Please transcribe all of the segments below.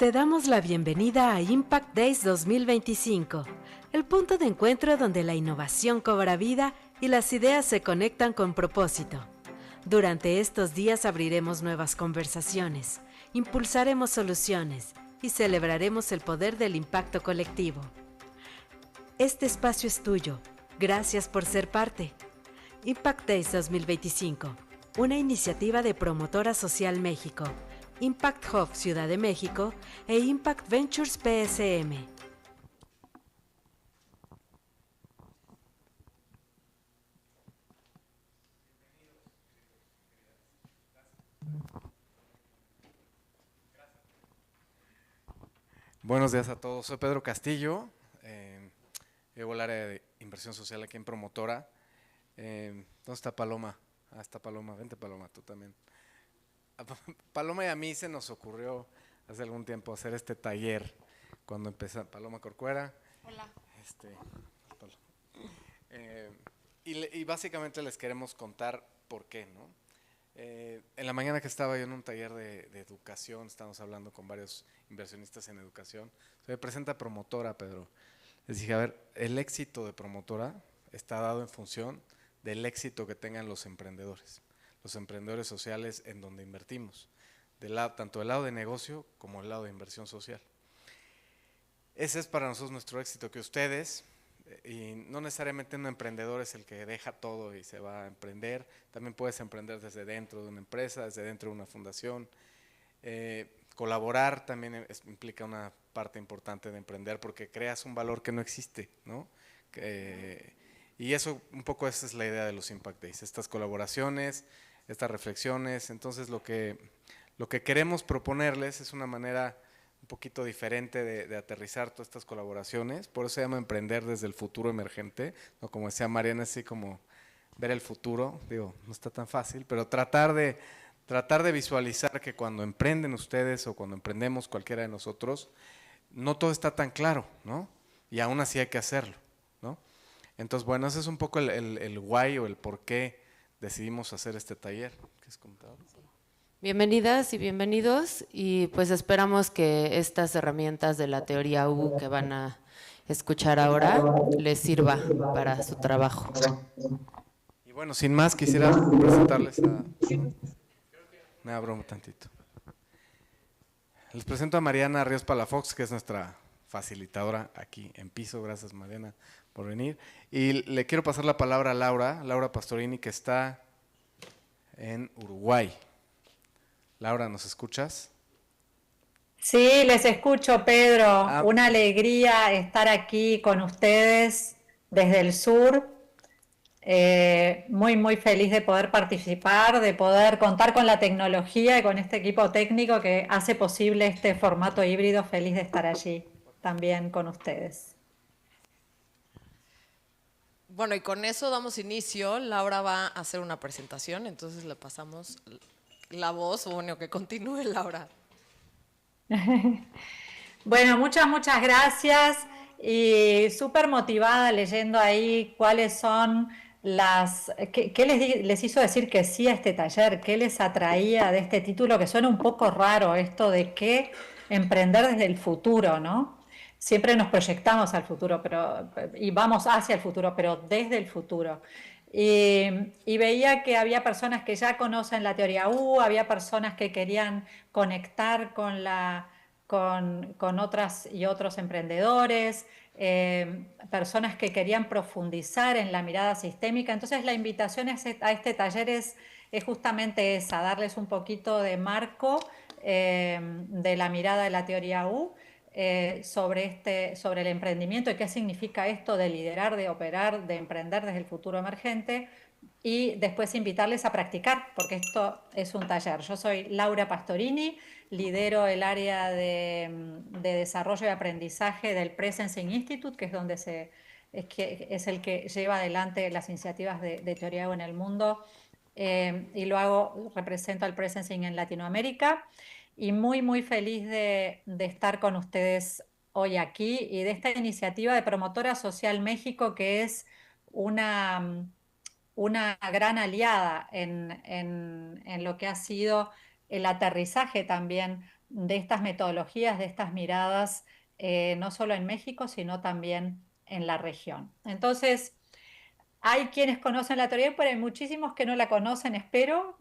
Te damos la bienvenida a Impact Days 2025, el punto de encuentro donde la innovación cobra vida y las ideas se conectan con propósito. Durante estos días abriremos nuevas conversaciones, impulsaremos soluciones y celebraremos el poder del impacto colectivo. Este espacio es tuyo. Gracias por ser parte. Impact Days 2025, una iniciativa de Promotora Social México, Impact Hub Ciudad de México e Impact Ventures PSM. Buenos días a todos, soy Pedro Castillo, llevo el área de inversión social aquí en Promotora. ¿Dónde está Paloma? Ah, está Paloma, vente Paloma, tú también. Paloma y a mí se nos ocurrió hace algún tiempo hacer este taller cuando empezó Paloma Corcuera. Hola. Y básicamente les queremos contar por qué, ¿no? En la mañana que estaba yo en un taller de educación, estábamos hablando con varios inversionistas en educación. Se me presenta Promotora, Pedro. Les dije, a ver, el éxito de Promotora está dado en función del éxito que tengan los emprendedores sociales en donde invertimos, tanto del lado de negocio como del lado de inversión social. Ese es para nosotros nuestro éxito, que ustedes, y no necesariamente un emprendedor es el que deja todo y se va a emprender, también puedes emprender desde dentro de una empresa, desde dentro de una fundación. Colaborar también implica una parte importante de emprender porque creas un valor que no existe, ¿no? Y eso, un poco esa es la idea de los Impact Days, estas colaboraciones, estas reflexiones. Entonces lo que queremos proponerles es una manera un poquito diferente de aterrizar todas estas colaboraciones. Por eso se llama emprender desde el futuro emergente, ¿no? Como decía Mariana, así como ver el futuro. Digo, no está tan fácil, pero tratar de visualizar que cuando emprenden ustedes o cuando emprendemos cualquiera de nosotros, no todo está tan claro, ¿no? Y aún así hay que hacerlo, ¿no? Entonces, bueno, ese es un poco el why o el por qué decidimos hacer este taller. ¿Quieres comentar? Bienvenidas y bienvenidos, y pues esperamos que estas herramientas de la teoría U que van a escuchar ahora les sirva para su trabajo. Y bueno, sin más, quisiera presentarles a... Me abro un tantito. Les presento a Mariana Ríos Palafox, que es nuestra facilitadora aquí en piso. Gracias, Mariana, por venir. Y le quiero pasar la palabra a Laura Pastorini, que está en Uruguay. Laura, ¿nos escuchas? Sí, les escucho, Pedro. Una alegría estar aquí con ustedes desde el sur. Muy, muy feliz de poder participar, de poder contar con la tecnología y con este equipo técnico que hace posible este formato híbrido. Feliz de estar allí también con ustedes. Bueno, y con eso damos inicio. Laura va a hacer una presentación, entonces le pasamos la voz, o bueno, que continúe Laura. Bueno, muchas gracias y súper motivada leyendo ahí cuáles son qué les hizo decir que sí a este taller, qué les atraía de este título, que suena un poco raro esto de que emprender desde el futuro, ¿no? Siempre nos proyectamos al futuro y vamos hacia el futuro, pero desde el futuro. Y veía que había personas que ya conocen la teoría U, había personas que querían conectar con otras y otros emprendedores, personas que querían profundizar en la mirada sistémica. Entonces la invitación a este taller es justamente esa, darles un poquito de marco de la mirada de la teoría U, sobre el emprendimiento y qué significa esto de liderar, de operar, de emprender desde el futuro emergente, y después invitarles a practicar, porque esto es un taller. Yo soy Laura Pastorini, lidero el área de desarrollo y aprendizaje del Presencing Institute, que es el que lleva adelante las iniciativas de teoría U en el mundo, y represento al Presencing en Latinoamérica. Y muy, muy feliz de estar con ustedes hoy aquí y de esta iniciativa de Promotora Social México, que es una gran aliada en lo que ha sido el aterrizaje también de estas metodologías, de estas miradas, no solo en México, sino también en la región. Entonces, hay quienes conocen la teoría, pero hay muchísimos que no la conocen, espero.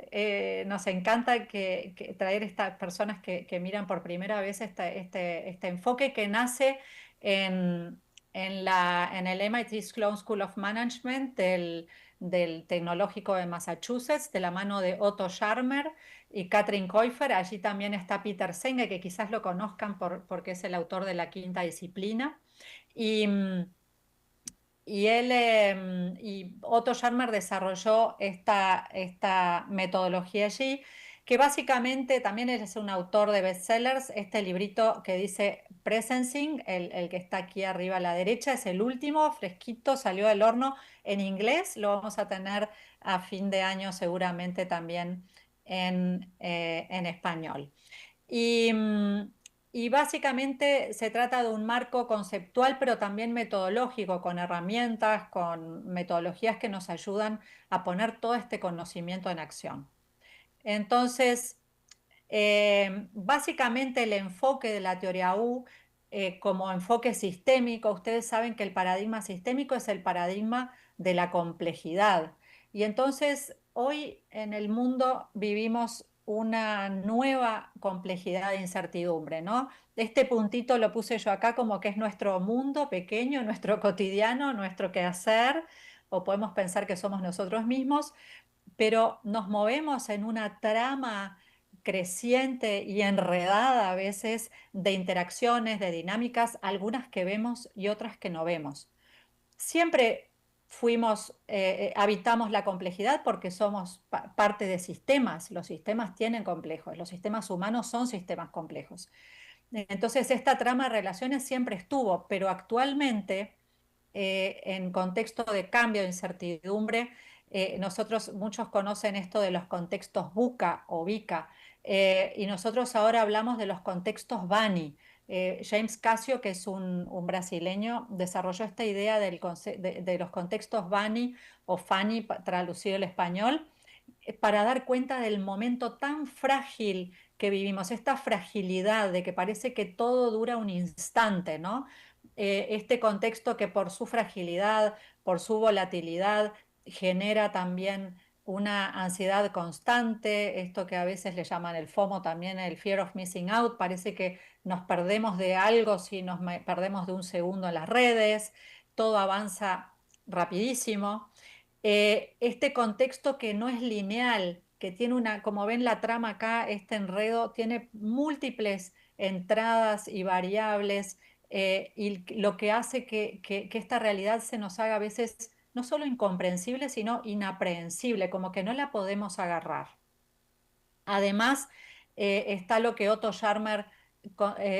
Nos encanta traer estas personas que miran por primera vez este enfoque que nace en, en el MIT Sloan School of Management del Tecnológico de Massachusetts, de la mano de Otto Scharmer y Katrin Käufer. Allí también está Peter Senge, que quizás lo conozcan porque es el autor de La Quinta Disciplina. Y, y Otto Scharmer desarrolló esta metodología allí, que básicamente también es un autor de bestsellers. Este librito que dice Presencing, el que está aquí arriba a la derecha, es el último, fresquito, salió del horno en inglés. Lo vamos a tener a fin de año seguramente también en español. Y, y básicamente se trata de un marco conceptual, pero también metodológico, con herramientas, con metodologías que nos ayudan a poner todo este conocimiento en acción. Entonces, básicamente el enfoque de la teoría U, como enfoque sistémico, ustedes saben que el paradigma sistémico es el paradigma de la complejidad. Y entonces hoy en el mundo vivimos una nueva complejidad de incertidumbre, ¿no? Este puntito lo puse yo acá como que es nuestro mundo pequeño, nuestro cotidiano, nuestro quehacer, o podemos pensar que somos nosotros mismos, pero nos movemos en una trama creciente y enredada a veces de interacciones, de dinámicas, algunas que vemos y otras que no vemos. Siempre habitamos la complejidad porque somos parte de sistemas. Los sistemas tienen complejos, los sistemas humanos son sistemas complejos. Entonces, esta trama de relaciones siempre estuvo, pero actualmente, en contexto de cambio, de incertidumbre, nosotros, muchos conocen esto de los contextos VUCA o VICA, y nosotros ahora hablamos de los contextos BANI. James Casio, que es un brasileño, desarrolló esta idea de los contextos BANI o FANI, traducido al español, para dar cuenta del momento tan frágil que vivimos, esta fragilidad de que parece que todo dura un instante, ¿no? Este contexto que por su fragilidad, por su volatilidad, genera también una ansiedad constante, esto que a veces le llaman el FOMO también, el fear of missing out, parece que nos perdemos de algo si nos perdemos de un segundo en las redes, todo avanza rapidísimo. Este contexto que no es lineal, que tiene como ven la trama acá, este enredo tiene múltiples entradas y variables, y lo que hace que esta realidad se nos haga a veces no solo incomprensible, sino inaprehensible, como que no la podemos agarrar. Además, está lo que Otto Scharmer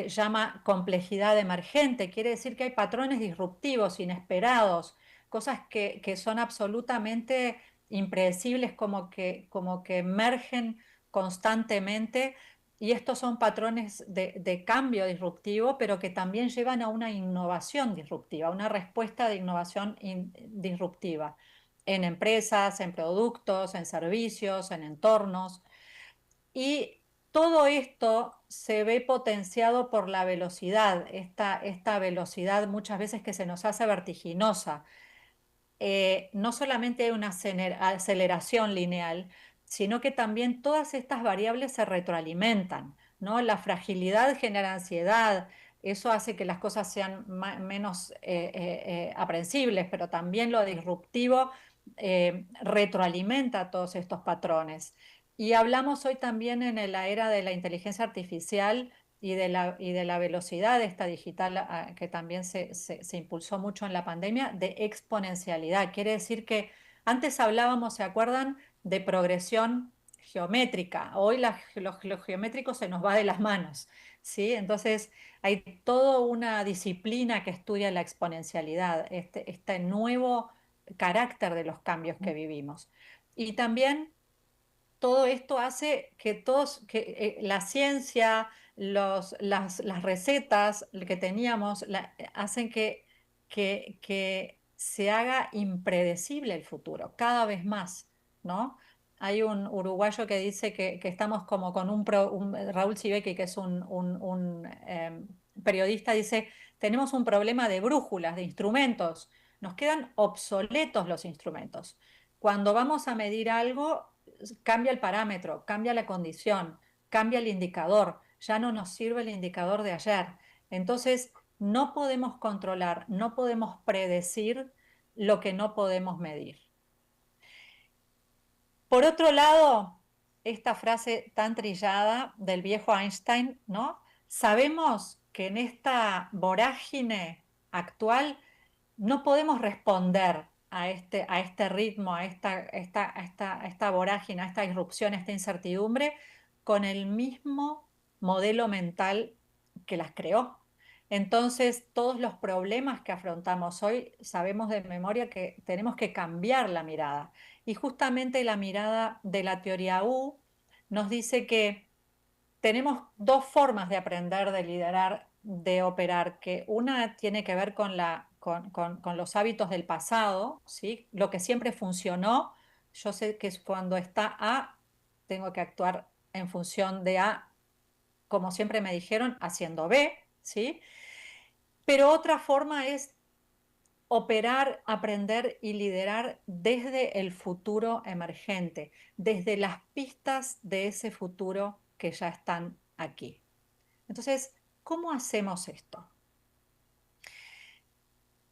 llama complejidad emergente. Quiere decir que hay patrones disruptivos, inesperados, cosas que son absolutamente impredecibles, como que emergen constantemente. Y estos son patrones de cambio disruptivo, pero que también llevan a una innovación disruptiva, una respuesta de innovación disruptiva en empresas, en productos, en servicios, en entornos. Y todo esto se ve potenciado por la velocidad, esta velocidad muchas veces que se nos hace vertiginosa. No solamente hay una aceleración lineal, sino que también todas estas variables se retroalimentan, ¿no? La fragilidad genera ansiedad, eso hace que las cosas sean menos aprensibles, pero también lo disruptivo retroalimenta todos estos patrones. Y hablamos hoy también en la era de la inteligencia artificial y de la velocidad esta digital, que también se impulsó mucho en la pandemia, de exponencialidad. Quiere decir que antes hablábamos, ¿se acuerdan?, de progresión geométrica. Hoy los geométricos se nos va de las manos, ¿sí? Entonces hay toda una disciplina que estudia la exponencialidad, este nuevo carácter de los cambios que vivimos. Y también todo esto hace que la ciencia, las recetas que teníamos, hacen que se haga impredecible el futuro, cada vez más, ¿no? hay un uruguayo que dice que estamos como con Raúl Sibeki, que es un periodista, dice, tenemos un problema de brújulas, de instrumentos, nos quedan obsoletos los instrumentos. Cuando vamos a medir algo, cambia el parámetro, cambia la condición, cambia el indicador, ya no nos sirve el indicador de ayer. Entonces, no podemos controlar, no podemos predecir lo que no podemos medir. Por otro lado, esta frase tan trillada del viejo Einstein, ¿no? Sabemos que en esta vorágine actual no podemos responder a este ritmo, a esta vorágine, a esta irrupción, a esta incertidumbre, con el mismo modelo mental que las creó. Entonces, todos los problemas que afrontamos hoy, sabemos de memoria que tenemos que cambiar la mirada. Y justamente la mirada de la teoría U nos dice que tenemos dos formas de aprender, de liderar, de operar, que una tiene que ver con los hábitos del pasado, ¿sí? Lo que siempre funcionó. Yo sé que cuando está A, tengo que actuar en función de A, como siempre me dijeron, haciendo B, ¿sí? Pero otra forma es operar, aprender y liderar desde el futuro emergente, desde las pistas de ese futuro que ya están aquí. Entonces, ¿cómo hacemos esto?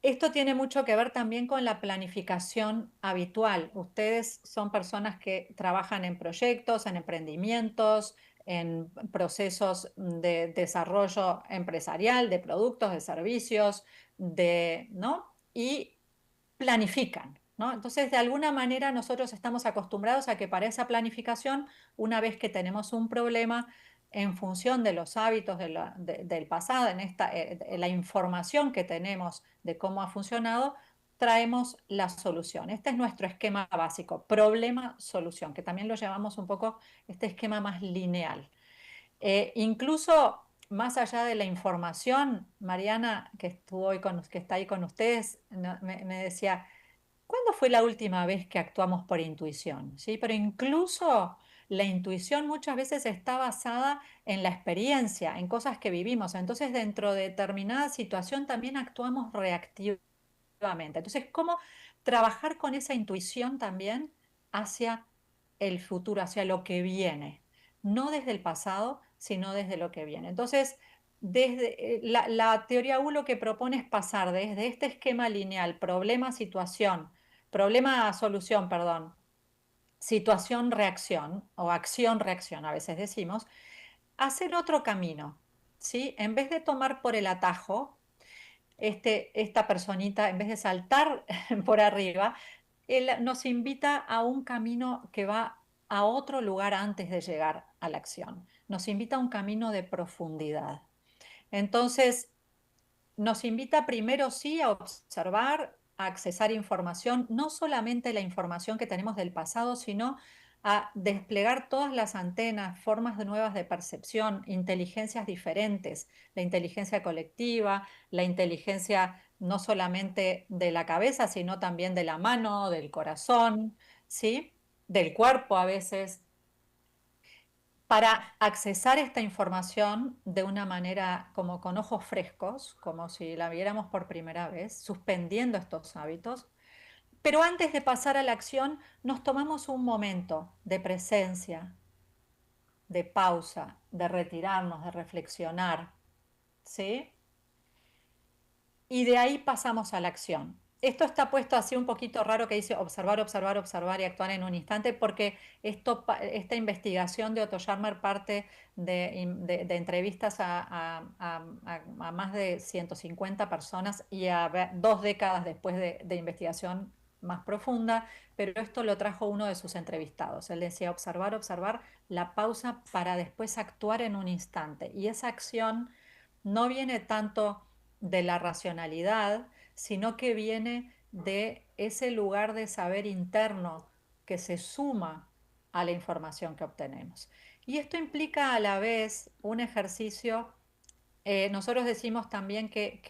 Esto tiene mucho que ver también con la planificación habitual. Ustedes son personas que trabajan en proyectos, en emprendimientos, en procesos de desarrollo empresarial, de productos, de servicios, ¿no? Y planifican, ¿no? Entonces, de alguna manera nosotros estamos acostumbrados a que para esa planificación, una vez que tenemos un problema, en función de los hábitos del pasado, en la información que tenemos de cómo ha funcionado, traemos la solución. Este es nuestro esquema básico, problema-solución, que también lo llamamos un poco este esquema más lineal. Incluso más allá de la información, Mariana, que está ahí con ustedes, me decía, ¿cuándo fue la última vez que actuamos por intuición? ¿Sí? Pero incluso la intuición muchas veces está basada en la experiencia, en cosas que vivimos. Entonces, dentro de determinada situación también actuamos reactivamente. Entonces, ¿cómo trabajar con esa intuición también hacia el futuro, hacia lo que viene? No desde el pasado, sino desde lo que viene. Entonces, desde la teoría U lo que propone es pasar desde este esquema lineal, problema-situación, problema-solución, perdón, situación-reacción o acción-reacción, a veces decimos, hacer otro camino, ¿sí? En vez de tomar por el atajo, esta personita, en vez de saltar por arriba, él nos invita a un camino que va a otro lugar antes de llegar a la acción. Nos invita a un camino de profundidad. Entonces, nos invita primero sí a observar, a accesar información, no solamente la información que tenemos del pasado, sino a desplegar todas las antenas, formas nuevas de percepción, inteligencias diferentes, la inteligencia colectiva, la inteligencia no solamente de la cabeza, sino también de la mano, del corazón, ¿sí? Del cuerpo a veces, para accesar esta información de una manera como con ojos frescos, como si la viéramos por primera vez, suspendiendo estos hábitos. Pero antes de pasar a la acción, nos tomamos un momento de presencia, de pausa, de retirarnos, de reflexionar, ¿sí? Y de ahí pasamos a la acción. Esto está puesto así un poquito raro que dice observar, observar, observar y actuar en un instante porque esta investigación de Otto Scharmer parte de entrevistas a más de 150 personas y a 2 décadas después de investigación más profunda, pero esto lo trajo uno de sus entrevistados. Él decía observar, observar, la pausa para después actuar en un instante. Y esa acción no viene tanto de la racionalidad, sino que viene de ese lugar de saber interno que se suma a la información que obtenemos. Y esto implica a la vez un ejercicio, nosotros decimos también que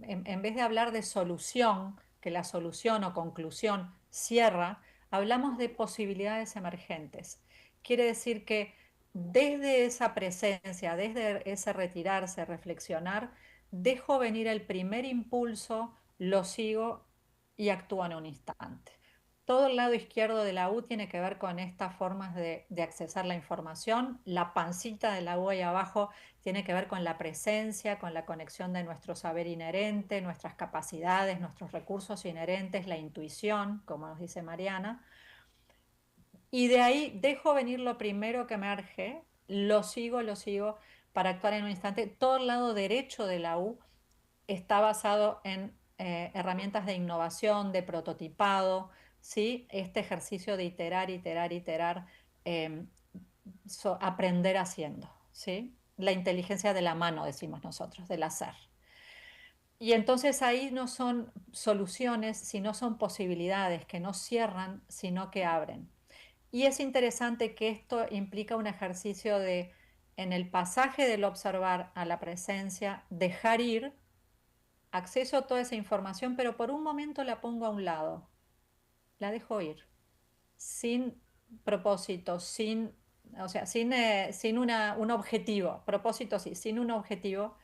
en vez de hablar de solución, que la solución o conclusión cierra, hablamos de posibilidades emergentes. Quiere decir que desde esa presencia, desde ese retirarse, reflexionar, dejo venir el primer impulso, lo sigo y actúo en un instante. Todo el lado izquierdo de la U tiene que ver con estas formas de accesar la información. La pancita de la U ahí abajo tiene que ver con la presencia, con la conexión de nuestro saber inherente, nuestras capacidades, nuestros recursos inherentes, la intuición, como nos dice Mariana. Y de ahí dejo venir lo primero que emerge, lo sigo para actuar en un instante. Todo el lado derecho de la U está basado en herramientas de innovación, de prototipado, ¿sí? Este ejercicio de iterar, iterar, iterar, eh, aprender haciendo, ¿sí? La inteligencia de la mano, decimos nosotros, del hacer. Y entonces ahí no son soluciones, sino son posibilidades que no cierran, sino que abren. Y es interesante que esto implica un ejercicio de, en el pasaje del observar a la presencia, dejar ir, acceso a toda esa información, pero por un momento la pongo a un lado, la dejo ir, sin propósito, sin, o sea, sin un objetivo, propósito sí, sin un objetivo,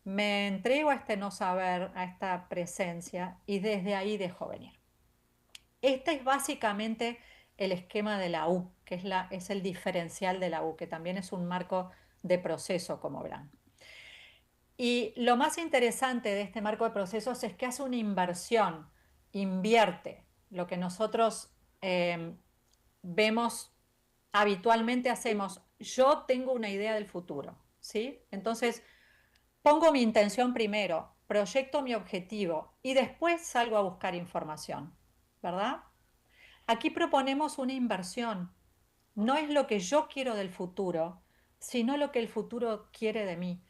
me entrego a este no saber, a esta presencia y desde ahí dejo venir. Este es básicamente el esquema de la U, que es el diferencial de la U, que también es un marco de proceso, como verán. Y lo más interesante de este marco de procesos es que hace una inversión, invierte lo que nosotros vemos habitualmente hacemos. Yo tengo una idea del futuro, ¿sí? Entonces, pongo mi intención primero, proyecto mi objetivo y después salgo a buscar información, ¿verdad? Aquí proponemos una inversión. No es lo que yo quiero del futuro, sino lo que el futuro quiere de mí.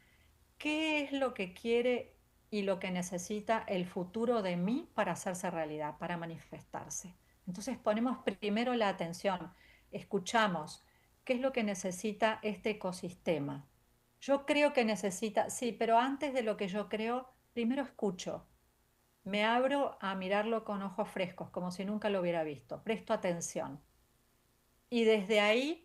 ¿Qué es lo que quiere y lo que necesita el futuro de mí para hacerse realidad, para manifestarse? Entonces ponemos primero la atención, escuchamos qué es lo que necesita este ecosistema. Yo creo que necesita, sí, pero antes de lo que yo creo, primero escucho. Me abro a mirarlo con ojos frescos, como si nunca lo hubiera visto. Presto atención. Y desde ahí,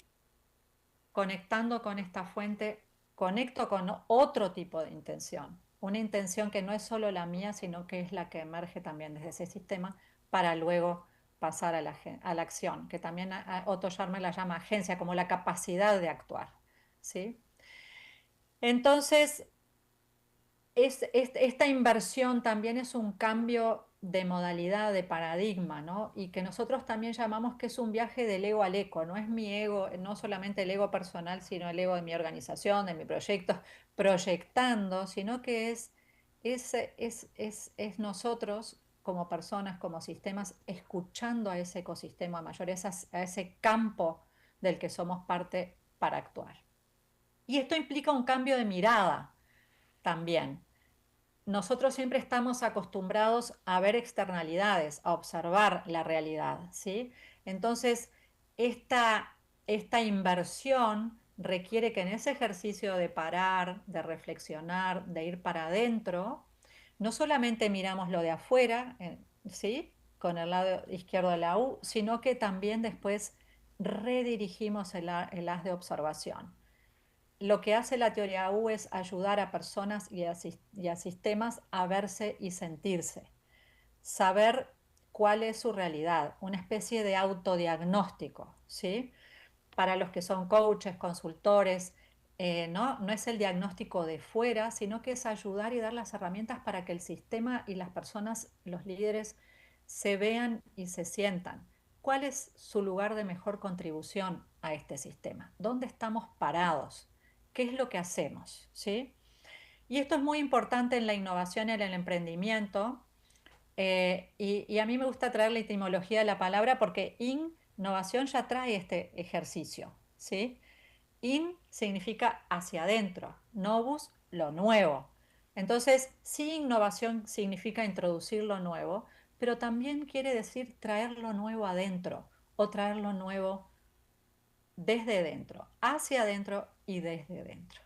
conectando con esta fuente, conecto con otro tipo de intención. Una intención que no es solo la mía, sino que es la que emerge también desde ese sistema para luego pasar a la acción, que también Otto Scharmer la llama agencia, como la capacidad de actuar. ¿Sí? Entonces, esta inversión también es un cambio de modalidad, de paradigma, ¿no? Y que nosotros también llamamos que es un viaje del ego al eco, no es mi ego, no solamente el ego personal, sino el ego de mi organización, de mi proyecto, proyectando, sino que es nosotros como personas, como sistemas, escuchando a ese ecosistema mayor, a ese campo del que somos parte para actuar. Y esto implica un cambio de mirada también. Nosotros siempre estamos acostumbrados a ver externalidades, a observar la realidad, ¿sí? Entonces, esta inversión requiere que en ese ejercicio de parar, de reflexionar, de ir para adentro, no solamente miramos lo de afuera, ¿sí? Con el lado izquierdo de la U, sino que también después redirigimos el haz de observación. Lo que hace la teoría U es ayudar a personas y a sistemas a verse y sentirse, saber cuál es su realidad, una especie de autodiagnóstico, ¿sí? Para los que son coaches, consultores, no es el diagnóstico de fuera, sino que es ayudar y dar las herramientas para que el sistema y las personas, los líderes, se vean y se sientan. ¿Cuál es su lugar de mejor contribución a este sistema? ¿Dónde estamos parados? ¿Qué es lo que hacemos? ¿Sí? Y esto es muy importante en la innovación y en el emprendimiento. Y a mí me gusta traer la etimología de la palabra porque innovación ya trae este ejercicio. ¿Sí? In significa hacia adentro, novus, lo nuevo. Entonces, sí, innovación significa introducir lo nuevo, pero también quiere decir traer lo nuevo adentro o traer lo nuevo desde dentro, hacia adentro y desde dentro.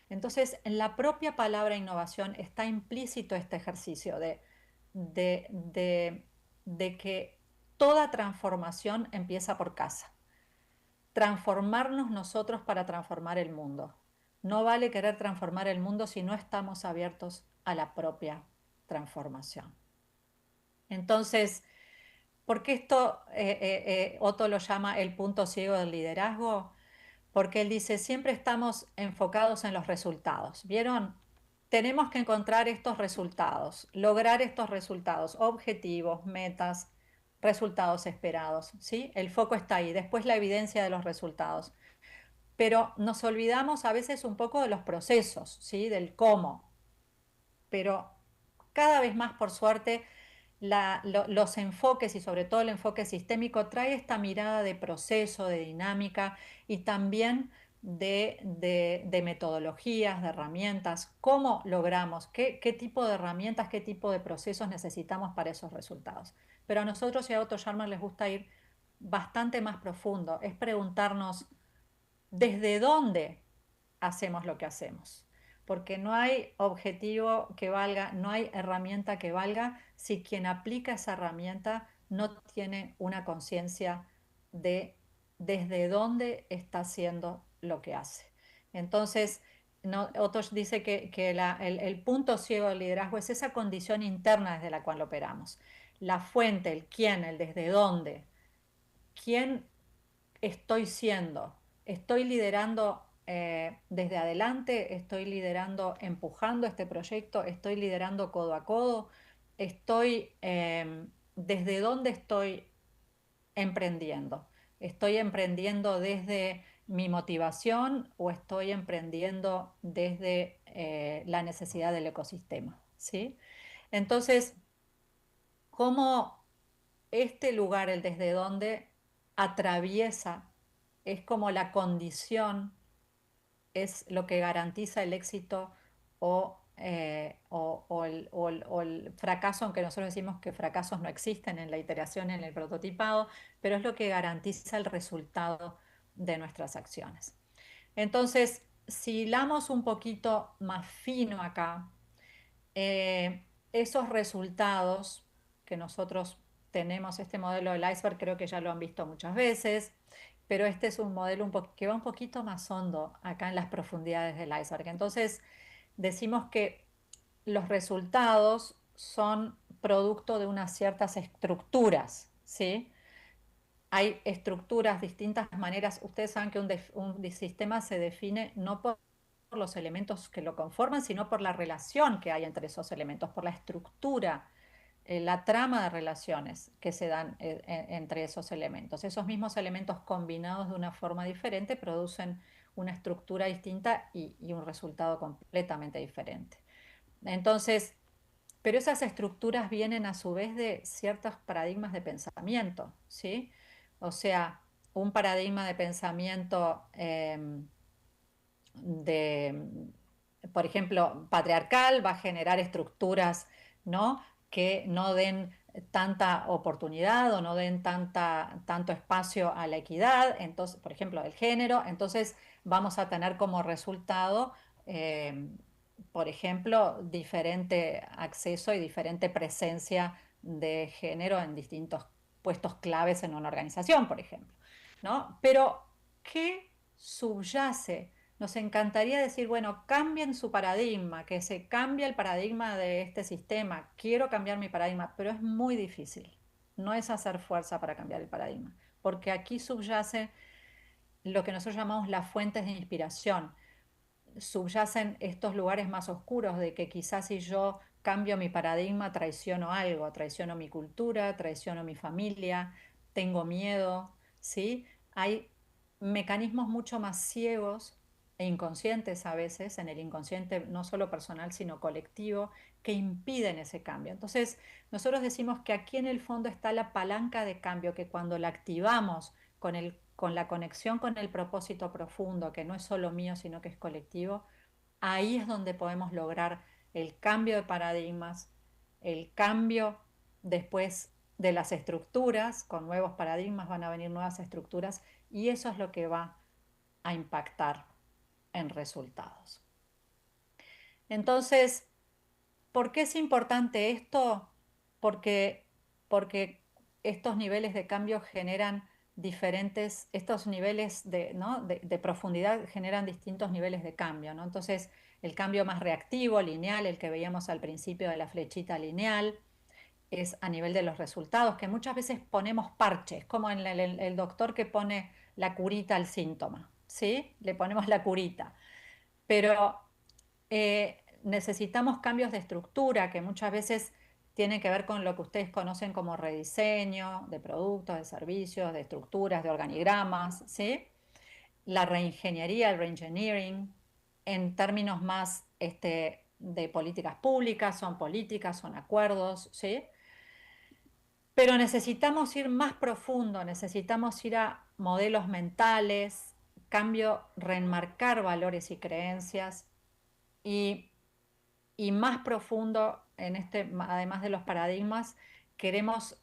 Entonces, en la propia palabra innovación está implícito este ejercicio de, de que toda transformación empieza por casa. Transformarnos nosotros para transformar el mundo. No vale querer transformar el mundo si no estamos abiertos a la propia transformación. Entonces, ¿por qué esto Otto lo llama el punto ciego del liderazgo? Porque él dice, siempre estamos enfocados en los resultados. ¿Vieron? Tenemos que encontrar estos resultados, lograr estos resultados, objetivos, metas, resultados esperados, ¿sí? El foco está ahí, después la evidencia de los resultados. Pero nos olvidamos a veces un poco de los procesos, ¿sí? Del cómo. Pero cada vez más, por suerte, los enfoques y sobre todo el enfoque sistémico trae esta mirada de proceso, de dinámica y también de metodologías, de herramientas, cómo logramos, qué tipo de herramientas, qué tipo de procesos necesitamos para esos resultados. Pero a nosotros y a Otto Scharmer les gusta ir bastante más profundo, es preguntarnos desde dónde hacemos lo que hacemos. Porque no hay objetivo que valga, no hay herramienta que valga si quien aplica esa herramienta no tiene una conciencia de desde dónde está haciendo lo que hace. Entonces, Otto dice que el punto ciego del liderazgo es esa condición interna desde la cual operamos. La fuente, el quién, el desde dónde. ¿Quién estoy siendo? ¿Estoy liderando desde adelante? ¿Estoy liderando empujando este proyecto? ¿Estoy liderando codo a codo? ¿Desde dónde estoy emprendiendo? ¿Estoy emprendiendo desde mi motivación o estoy emprendiendo desde la necesidad del ecosistema? ¿Sí? Entonces, ¿cómo este lugar, el desde dónde, atraviesa, es como la condición, es lo que garantiza el éxito o el fracaso, aunque nosotros decimos que fracasos no existen en la iteración, en el prototipado, pero es lo que garantiza el resultado de nuestras acciones. Entonces, si hilamos un poquito más fino acá, esos resultados que nosotros tenemos, este modelo del iceberg, creo que ya lo han visto muchas veces, pero este es un modelo que va un poquito más hondo acá en las profundidades del iceberg. Entonces, decimos que los resultados son producto de unas ciertas estructuras, ¿sí? Hay estructuras, distintas maneras. Ustedes saben que un sistema se define no por los elementos que lo conforman, sino por la relación que hay entre esos elementos, por la estructura, la trama de relaciones que se dan entre esos elementos. Esos mismos elementos combinados de una forma diferente producen una estructura distinta y un resultado completamente diferente. Entonces, pero esas estructuras vienen a su vez de ciertos paradigmas de pensamiento, ¿sí? O sea, un paradigma de pensamiento por ejemplo, patriarcal va a generar estructuras, ¿no? Que no den tanta oportunidad o no den tanto espacio a la equidad, entonces, por ejemplo, el género, entonces vamos a tener como resultado, por ejemplo, diferente acceso y diferente presencia de género en distintos puestos claves en una organización, por ejemplo, ¿no? Pero, ¿qué subyace? Nos encantaría decir, bueno, cambien su paradigma, que se cambie el paradigma de este sistema, quiero cambiar mi paradigma, pero es muy difícil. No es hacer fuerza para cambiar el paradigma, porque aquí subyace lo que nosotros llamamos las fuentes de inspiración. Subyacen estos lugares más oscuros de que quizás si yo cambio mi paradigma traiciono algo, traiciono mi cultura, traiciono mi familia, tengo miedo, ¿sí? Hay mecanismos mucho más ciegos e inconscientes a veces, en el inconsciente no solo personal, sino colectivo, que impiden ese cambio. Entonces, nosotros decimos que aquí en el fondo está la palanca de cambio, que cuando la activamos con la conexión con el propósito profundo, que no es solo mío, sino que es colectivo, ahí es donde podemos lograr el cambio de paradigmas, el cambio después de las estructuras, con nuevos paradigmas van a venir nuevas estructuras y eso es lo que va a impactar en resultados. Entonces, ¿por qué es importante esto? Porque estos niveles de cambio generan diferentes, estos niveles de, ¿no? de profundidad generan distintos niveles de cambio, ¿no? Entonces, el cambio más reactivo, lineal, el que veíamos al principio de la flechita lineal, es a nivel de los resultados, que muchas veces ponemos parches, como en el doctor que pone la curita al síntoma, ¿sí? Le ponemos la curita. Pero necesitamos cambios de estructura que muchas veces tienen que ver con lo que ustedes conocen como rediseño de productos, de servicios, de estructuras, de organigramas, ¿sí? La reingeniería, el reengineering, en términos más de políticas públicas, son acuerdos, ¿sí? Pero necesitamos ir más profundo, necesitamos ir a modelos mentales, cambio, reenmarcar valores y creencias y, y más profundo en además de los paradigmas, queremos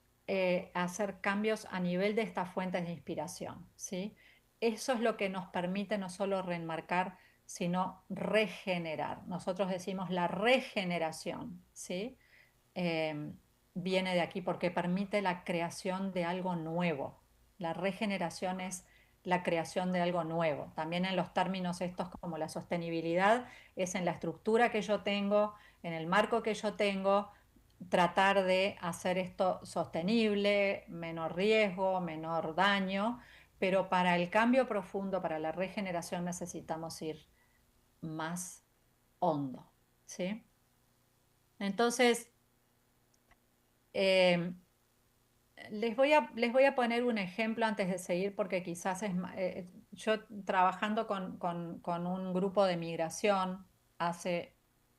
hacer cambios a nivel de estas fuentes de inspiración, ¿sí? Eso es lo que nos permite no solo reenmarcar, sino regenerar. Nosotros decimos la regeneración, ¿sí? Eh, Viene de aquí porque permite la creación de algo nuevo. La regeneración es la creación de algo nuevo. También en los términos estos como la sostenibilidad es en la estructura que yo tengo, en el marco que yo tengo, tratar de hacer esto sostenible, menor riesgo, menor daño, pero para el cambio profundo, para la regeneración necesitamos ir más hondo, ¿sí? Entonces, eh, les voy a poner un ejemplo antes de seguir porque quizás yo trabajando con un grupo de migración hace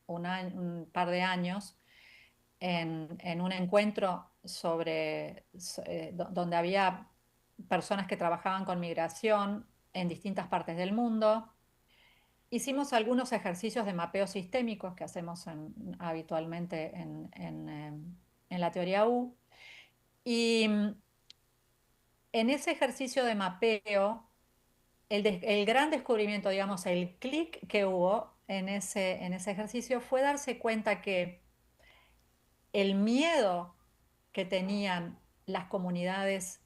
un par de años en un encuentro donde había personas que trabajaban con migración en distintas partes del mundo. Hicimos algunos ejercicios de mapeo sistémicos que hacemos habitualmente en la teoría U. Y en ese ejercicio de mapeo, el gran descubrimiento, digamos, el clic que hubo en ese ejercicio fue darse cuenta que el miedo que tenían las comunidades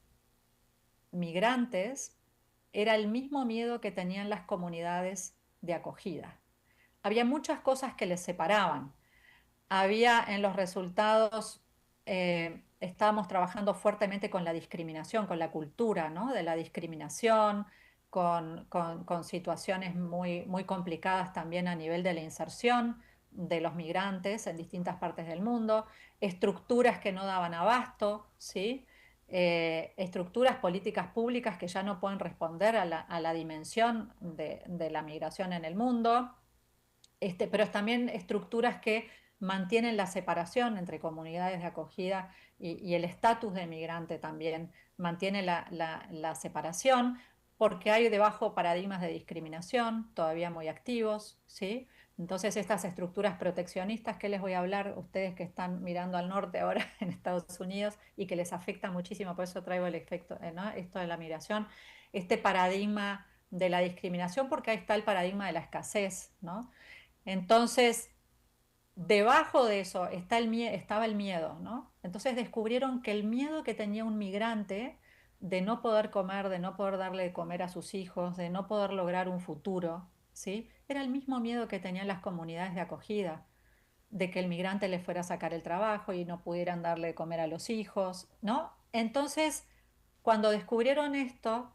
migrantes era el mismo miedo que tenían las comunidades de acogida. Había muchas cosas que les separaban. Había en los resultados, estábamos trabajando fuertemente con la discriminación, con la cultura, ¿no? De la discriminación, con situaciones muy complicadas también a nivel de la inserción de los migrantes en distintas partes del mundo, estructuras que no daban abasto, ¿sí? Estructuras políticas públicas que ya no pueden responder a la dimensión de la migración en el mundo, pero también estructuras que mantienen la separación entre comunidades de acogida y el estatus de migrante también mantiene la separación porque hay debajo paradigmas de discriminación todavía muy activos, ¿sí? Entonces estas estructuras proteccionistas que les voy a hablar, ustedes que están mirando al norte ahora en Estados Unidos y que les afecta muchísimo, por eso traigo el efecto, ¿no? Esto de la migración, este paradigma de la discriminación, porque ahí está el paradigma de la escasez, ¿no? Entonces, debajo de eso estaba el miedo, ¿no? Entonces descubrieron que el miedo que tenía un migrante de no poder comer, de no poder darle de comer a sus hijos, de no poder lograr un futuro, ¿sí? Era el mismo miedo que tenían las comunidades de acogida, de que el migrante les fuera a sacar el trabajo y no pudieran darle de comer a los hijos, ¿no? Entonces, cuando descubrieron esto,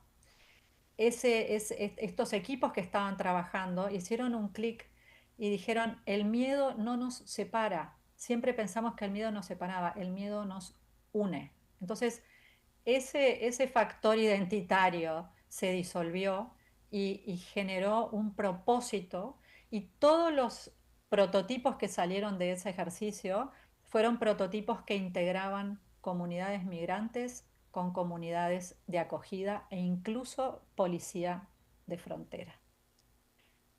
estos equipos que estaban trabajando hicieron un clic y dijeron, el miedo no nos separa. Siempre pensamos que el miedo nos separaba, el miedo nos une. Entonces, ese factor identitario se disolvió y generó un propósito y todos los prototipos que salieron de ese ejercicio fueron prototipos que integraban comunidades migrantes con comunidades de acogida e incluso policía de frontera.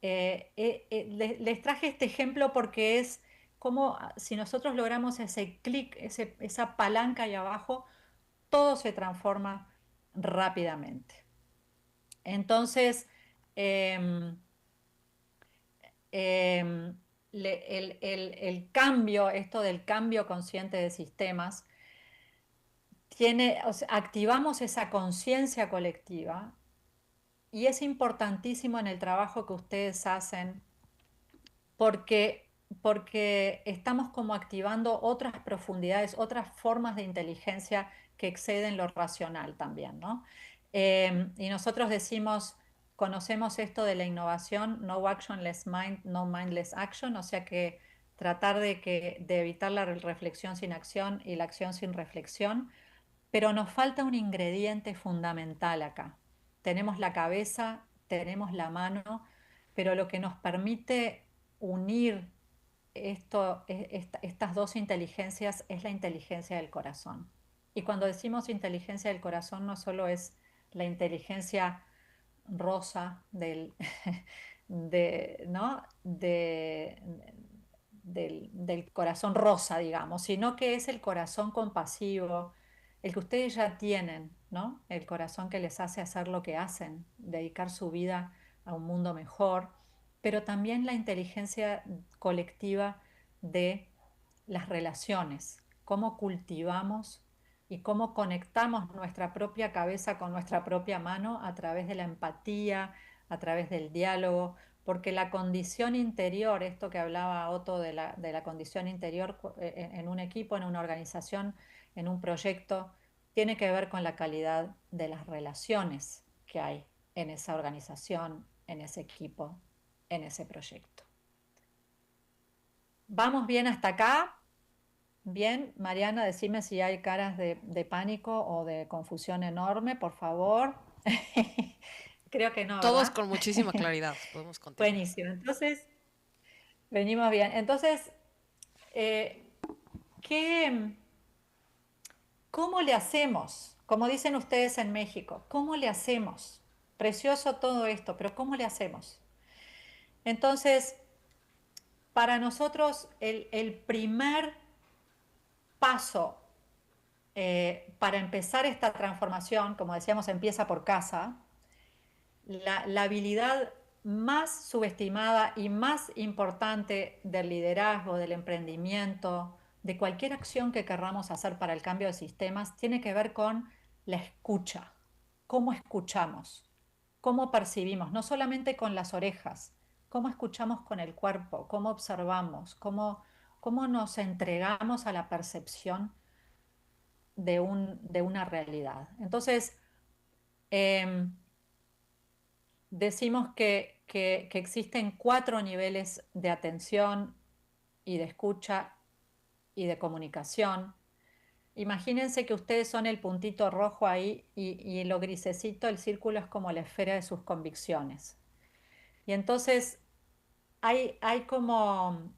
Les traje este ejemplo porque es como si nosotros logramos ese clic, esa palanca ahí abajo, todo se transforma rápidamente. Entonces, em, em, el cambio, esto del cambio consciente de sistemas, o sea, activamos esa conciencia colectiva y es importantísimo en el trabajo que ustedes hacen porque, porque estamos como activando otras profundidades, otras formas de inteligencia que exceden lo racional también, ¿no? Y nosotros decimos, conocemos esto de la innovación, no actionless mind, no mindless action, o sea que tratar de evitar la reflexión sin acción y la acción sin reflexión, pero nos falta un ingrediente fundamental acá. Tenemos la cabeza, tenemos la mano, pero lo que nos permite unir estas dos inteligencias es la inteligencia del corazón. Y cuando decimos inteligencia del corazón no solo es la inteligencia rosa ¿no? Del corazón rosa, digamos, sino que es el corazón compasivo, el que ustedes ya tienen, ¿no? El corazón que les hace hacer lo que hacen, dedicar su vida a un mundo mejor, pero también la inteligencia colectiva de las relaciones, cómo cultivamos y cómo conectamos nuestra propia cabeza con nuestra propia mano a través de la empatía, a través del diálogo, porque la condición interior, esto que hablaba Otto de la condición interior en un equipo, en una organización, en un proyecto, tiene que ver con la calidad de las relaciones que hay en esa organización, en ese equipo, en ese proyecto. ¿Vamos bien hasta acá? Bien, Mariana, decime si hay caras de pánico o de confusión enorme, por favor. Creo que no, Todos ¿verdad? con muchísima claridad. Podemos continuar. Buenísimo. Entonces, venimos bien. Entonces, eh, ¿qué, ¿cómo le hacemos? Como dicen ustedes en México, ¿cómo le hacemos? Precioso todo esto, pero ¿cómo le hacemos? Entonces, para nosotros el primer paso para empezar esta transformación, como decíamos, empieza por casa, la habilidad más subestimada y más importante del liderazgo, del emprendimiento, de cualquier acción que querramos hacer para el cambio de sistemas, tiene que ver con la escucha. ¿Cómo escuchamos? ¿Cómo percibimos? No solamente con las orejas, cómo escuchamos con el cuerpo, cómo observamos, cómo nos entregamos a la percepción de una realidad. Entonces, eh, decimos que existen 4 niveles de atención y de escucha y de comunicación. Imagínense que ustedes son el puntito rojo ahí y lo grisecito, el círculo es como la esfera de sus convicciones. Y entonces hay como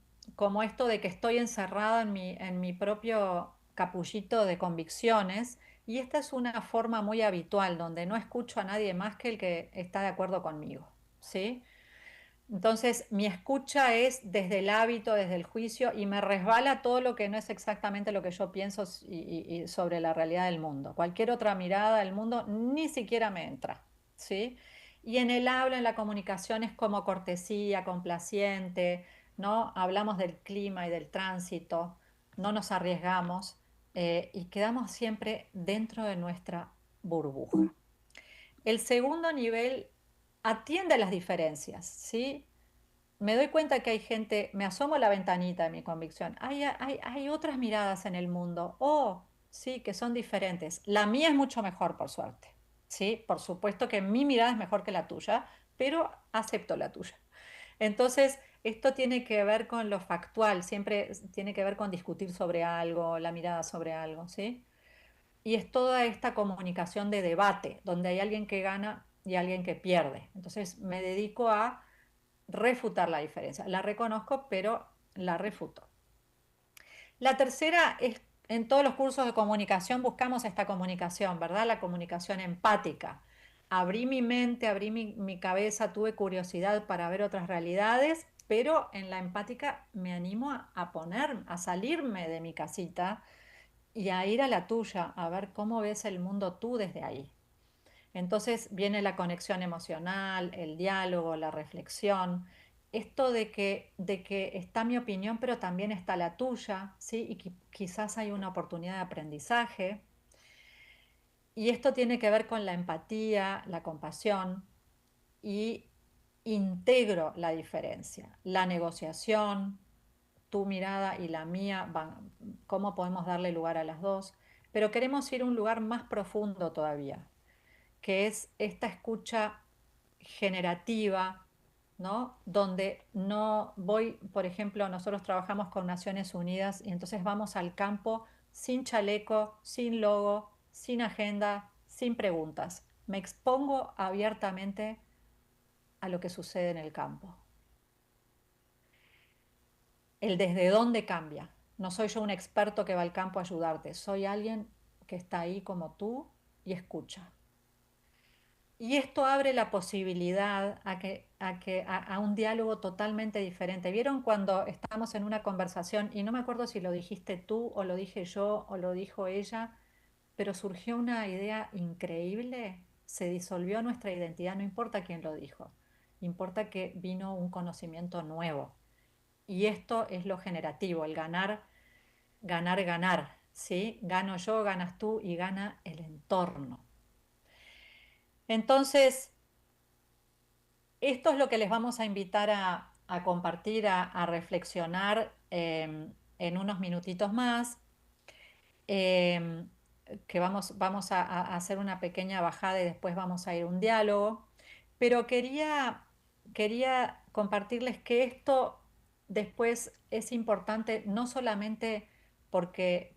esto de que estoy encerrada en mi propio capullito de convicciones y esta es una forma muy habitual donde no escucho a nadie más que el que está de acuerdo conmigo, ¿sí? Entonces mi escucha es desde el hábito, desde el juicio y me resbala todo lo que no es exactamente lo que yo pienso y sobre la realidad del mundo. Cualquier otra mirada del mundo ni siquiera me entra, ¿sí? Y en el habla, en la comunicación es como cortesía, complaciente, ¿no? Hablamos del clima y del tránsito, no nos arriesgamos y quedamos siempre dentro de nuestra burbuja. El segundo nivel atiende a las diferencias, ¿sí? Me doy cuenta que hay gente, me asomo a la ventanita de mi convicción, hay otras miradas en el mundo, oh, sí, que son diferentes. La mía es mucho mejor, por suerte, ¿sí? Por supuesto que mi mirada es mejor que la tuya, pero acepto la tuya. Entonces, esto tiene que ver con lo factual, siempre tiene que ver con discutir sobre algo, la mirada sobre algo, ¿sí? Y es toda esta comunicación de debate, donde hay alguien que gana y alguien que pierde. Entonces, me dedico a refutar la diferencia. La reconozco, pero la refuto. La tercera es, en todos los cursos de comunicación buscamos esta comunicación, ¿verdad? La comunicación empática. Abrí mi mente, abrí mi cabeza, tuve curiosidad para ver otras realidades, pero en la empática me animo a salirme de mi casita y a ir a la tuya, a ver cómo ves el mundo tú desde ahí. Entonces viene la conexión emocional, el diálogo, la reflexión, esto de que está mi opinión, pero también está la tuya, ¿sí? Y quizás hay una oportunidad de aprendizaje. Y esto tiene que ver con la empatía, la compasión, y integro la diferencia, la negociación, tu mirada y la mía, cómo podemos darle lugar a las dos, pero queremos ir a un lugar más profundo todavía, que es esta escucha generativa, ¿no? Donde no voy, por ejemplo, nosotros trabajamos con Naciones Unidas y entonces vamos al campo sin chaleco, sin logo, sin agenda, sin preguntas. Me expongo abiertamente a lo que sucede en el campo. El desde dónde cambia. No soy yo un experto que va al campo a ayudarte, soy alguien que está ahí como tú y escucha. Y esto abre la posibilidad a un diálogo totalmente diferente. ¿Vieron cuando estamos en una conversación, y no me acuerdo si lo dijiste tú o lo dije yo o lo dijo ella, pero surgió una idea increíble, se disolvió nuestra identidad, no importa quién lo dijo, importa que vino un conocimiento nuevo. Y esto es lo generativo, el ganar, ganar, ganar, ¿sí? Gano yo, ganas tú y gana el entorno. Entonces, esto es lo que les vamos a invitar a compartir, a reflexionar en unos minutitos más, eh, que vamos a hacer una pequeña bajada y después vamos a ir a un diálogo, pero quería compartirles que esto después es importante no solamente porque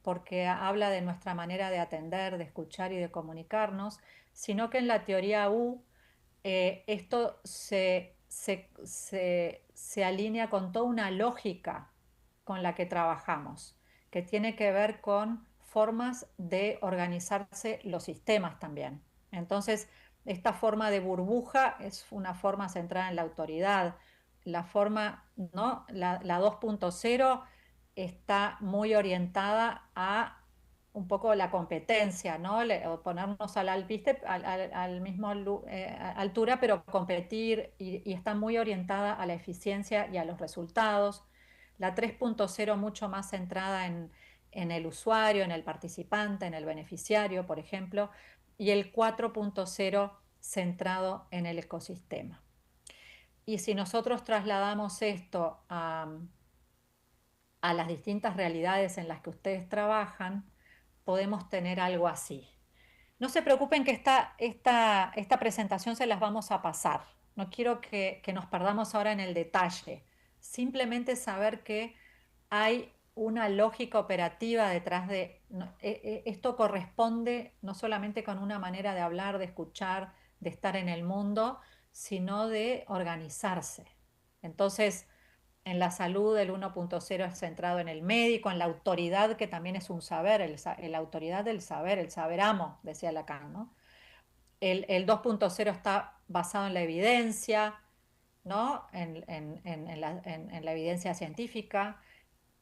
habla de nuestra manera de atender, de escuchar y de comunicarnos, sino que en la teoría U esto se alinea con toda una lógica con la que trabajamos, que tiene que ver con formas de organizarse los sistemas también. Entonces, esta forma de burbuja es una forma centrada en la autoridad. La forma, ¿no? La 2.0 está muy orientada a un poco la competencia, ¿no? O ponernos al mismo altura, pero competir y está muy orientada a la eficiencia y a los resultados. La 3.0 mucho más centrada en el usuario, en el participante, en el beneficiario, por ejemplo, y el 4.0 centrado en el ecosistema. Y si nosotros trasladamos esto a las distintas realidades en las que ustedes trabajan, podemos tener algo así. No se preocupen que esta presentación se las vamos a pasar. No quiero que nos perdamos ahora en el detalle. Simplemente saber que hay una lógica operativa detrás de... esto corresponde no solamente con una manera de hablar, de escuchar, de estar en el mundo, sino de organizarse. Entonces, en la salud el 1.0 es centrado en el médico, en la autoridad, que también es un saber, la autoridad del saber, el saber amo, decía Lacan, ¿no? El 2.0 está basado en la evidencia, ¿no? En la evidencia científica.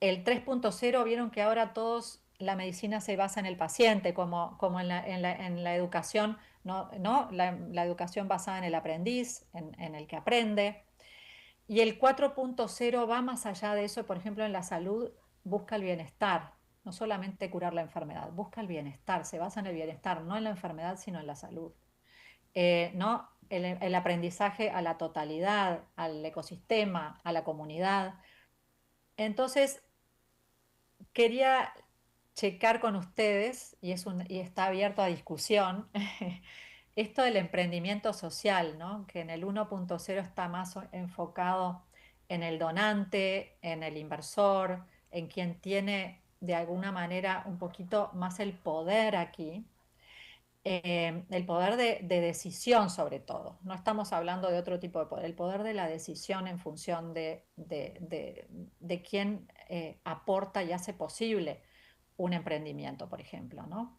El 3.0, vieron que ahora todos, la medicina se basa en el paciente, como en la educación, ¿no? La educación basada en el aprendiz, en el que aprende. Y el 4.0 va más allá de eso, por ejemplo, en la salud busca el bienestar, no solamente curar la enfermedad, busca el bienestar, se basa en el bienestar, no en la enfermedad, sino en la salud. ¿No? El aprendizaje a la totalidad, al ecosistema, a la comunidad. Entonces, quería checar con ustedes, y está abierto a discusión, esto del emprendimiento social, ¿no? Que en el 1.0 está más enfocado en el donante, en el inversor, en quien tiene de alguna manera un poquito más el poder aquí, el poder de decisión sobre todo. No estamos hablando de otro tipo de poder, el poder de la decisión en función de quién aporta y hace posible un emprendimiento, por ejemplo, ¿no?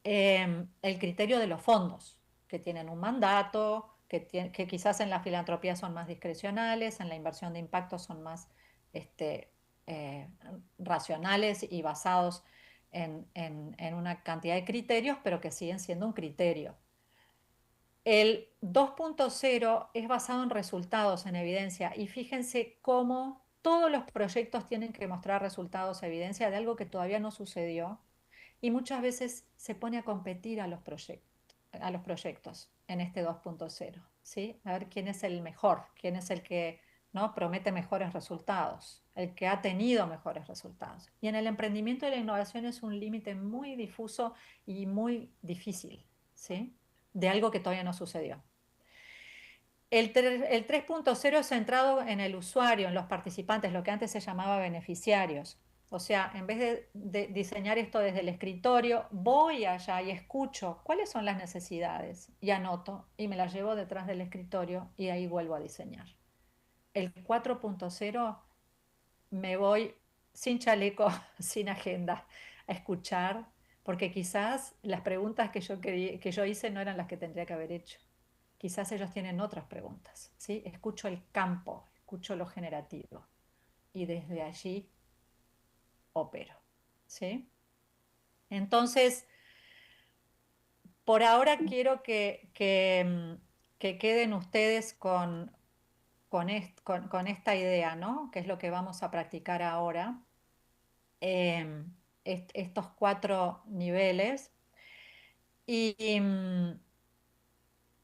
El criterio de los fondos, que tienen un mandato, que quizás en la filantropía son más discrecionales, en la inversión de impacto son más este, eh, racionales y basados en una cantidad de criterios, pero que siguen siendo un criterio. El 2.0 es basado en resultados, en evidencia, y fíjense cómo todos los proyectos tienen que mostrar resultados, evidencia de algo que todavía no sucedió, y muchas veces se pone a competir a los proyectos en este 2.0, ¿sí? A ver quién es el mejor, quién es el que, ¿no?, promete mejores resultados, el que ha tenido mejores resultados. Y en el emprendimiento y la innovación es un límite muy difuso y muy difícil, ¿sí?, de algo que todavía no sucedió. El 3.0 es centrado en el usuario, en los participantes, lo que antes se llamaba beneficiarios. O sea, en vez de diseñar esto desde el escritorio, voy allá y escucho cuáles son las necesidades y anoto y me las llevo detrás del escritorio y ahí vuelvo a diseñar. El 4.0 me voy sin chaleco, sin agenda, a escuchar, porque quizás las preguntas que yo hice no eran las que tendría que haber hecho. Quizás ellos tienen otras preguntas, ¿sí? Escucho el campo, escucho lo generativo y desde allí opero, ¿sí? Entonces, por ahora quiero que queden ustedes con esta idea, ¿no? Que es lo que vamos a practicar ahora, estos 4 niveles. Y,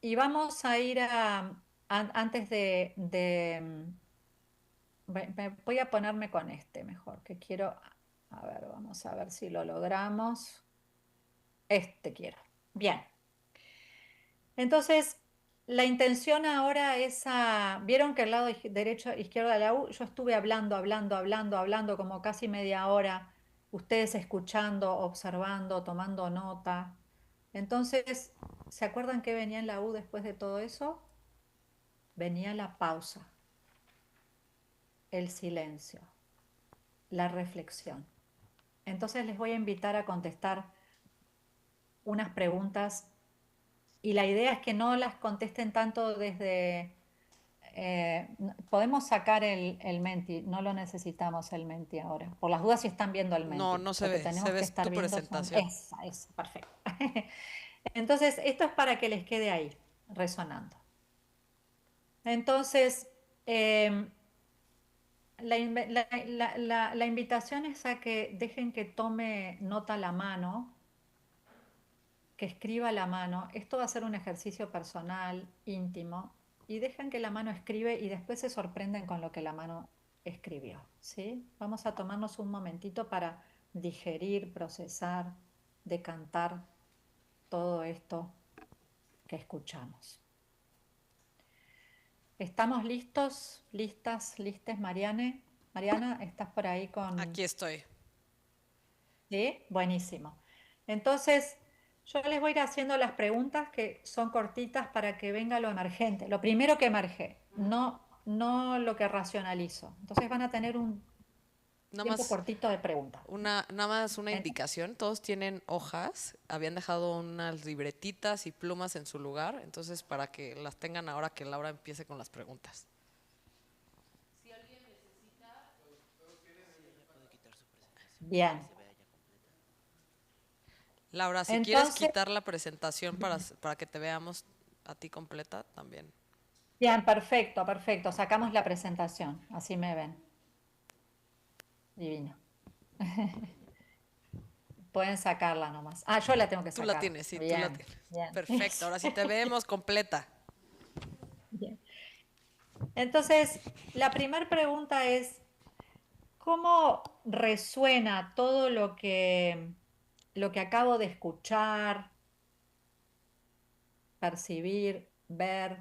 y vamos a ir antes voy a ponerme con este mejor, que quiero, a ver, vamos a ver si lo logramos. Este quiero. Bien. Entonces, la intención ahora es vieron que al lado derecho, izquierdo de la U, yo estuve hablando como casi media hora, ustedes escuchando, observando, tomando nota. Entonces, ¿se acuerdan qué venía en la U después de todo eso? Venía la pausa, el silencio, la reflexión. Entonces les voy a invitar a contestar unas preguntas y la idea es que no las contesten tanto desde... podemos sacar el Menti, no lo necesitamos el Menti ahora. Por las dudas si están viendo el No, Menti. no se Lo que ve, se tenemos ve que estar tu viendo son... presentación. Esa, perfecto. Entonces, esto es para que les quede ahí, resonando. Entonces, eh, la invitación es a que dejen que tome nota la mano, que escriba la mano. Esto va a ser un ejercicio personal, íntimo, y dejen que la mano escribe y después se sorprenden con lo que la mano escribió, ¿sí? Vamos a tomarnos un momentito para digerir, procesar, decantar todo esto que escuchamos. ¿Estamos listos? ¿Listas? ¿Listes, Mariane? Mariana, ¿estás por ahí con...? Aquí estoy. ¿Sí? Buenísimo. Entonces, yo les voy a ir haciendo las preguntas que son cortitas para que venga lo emergente, lo primero que emerge, no lo que racionalizo. Entonces van a tener un Nada tiempo más cortito de preguntas. nada más una ¿Eh? indicación. Todos tienen hojas. Habían dejado unas libretitas y plumas en su lugar. Entonces, para que las tengan ahora que Laura empiece con las preguntas. Bien. Laura, si quieres Entonces, quitar la presentación para que te veamos a ti completa, también. bien, perfecto, perfecto. Sacamos la presentación, así me ven. Divino. Pueden sacarla nomás. Ah, yo la tengo que Tú la sacar. tienes, sí, tú la Bien, tienes. bien. Perfecto, ahora sí te vemos completa. Bien. Entonces, la primera pregunta es, ¿cómo resuena todo lo que acabo de escuchar, percibir, ver,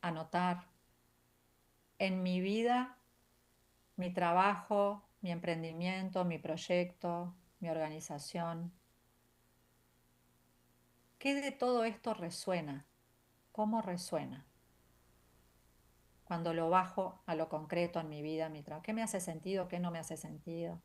anotar en mi vida, mi trabajo, mi emprendimiento, mi proyecto, mi organización? ¿Qué de todo esto resuena? ¿Cómo resuena? Cuando lo bajo a lo concreto en mi vida, mi trabajo. ¿Qué me hace sentido? ¿Qué no me hace sentido?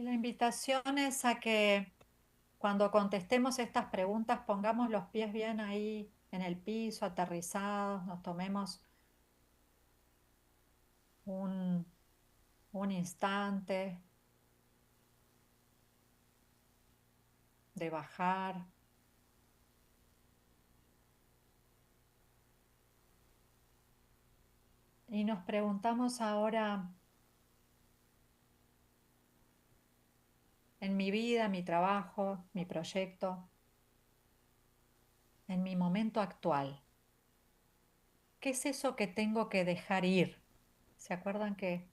Y la invitación es a que cuando contestemos estas preguntas pongamos los pies bien ahí en el piso, aterrizados, nos tomemos un, un instante de bajar. Y nos preguntamos ahora, en mi vida, mi trabajo, mi proyecto, en mi momento actual, ¿qué es eso que tengo que dejar ir? ¿Se acuerdan que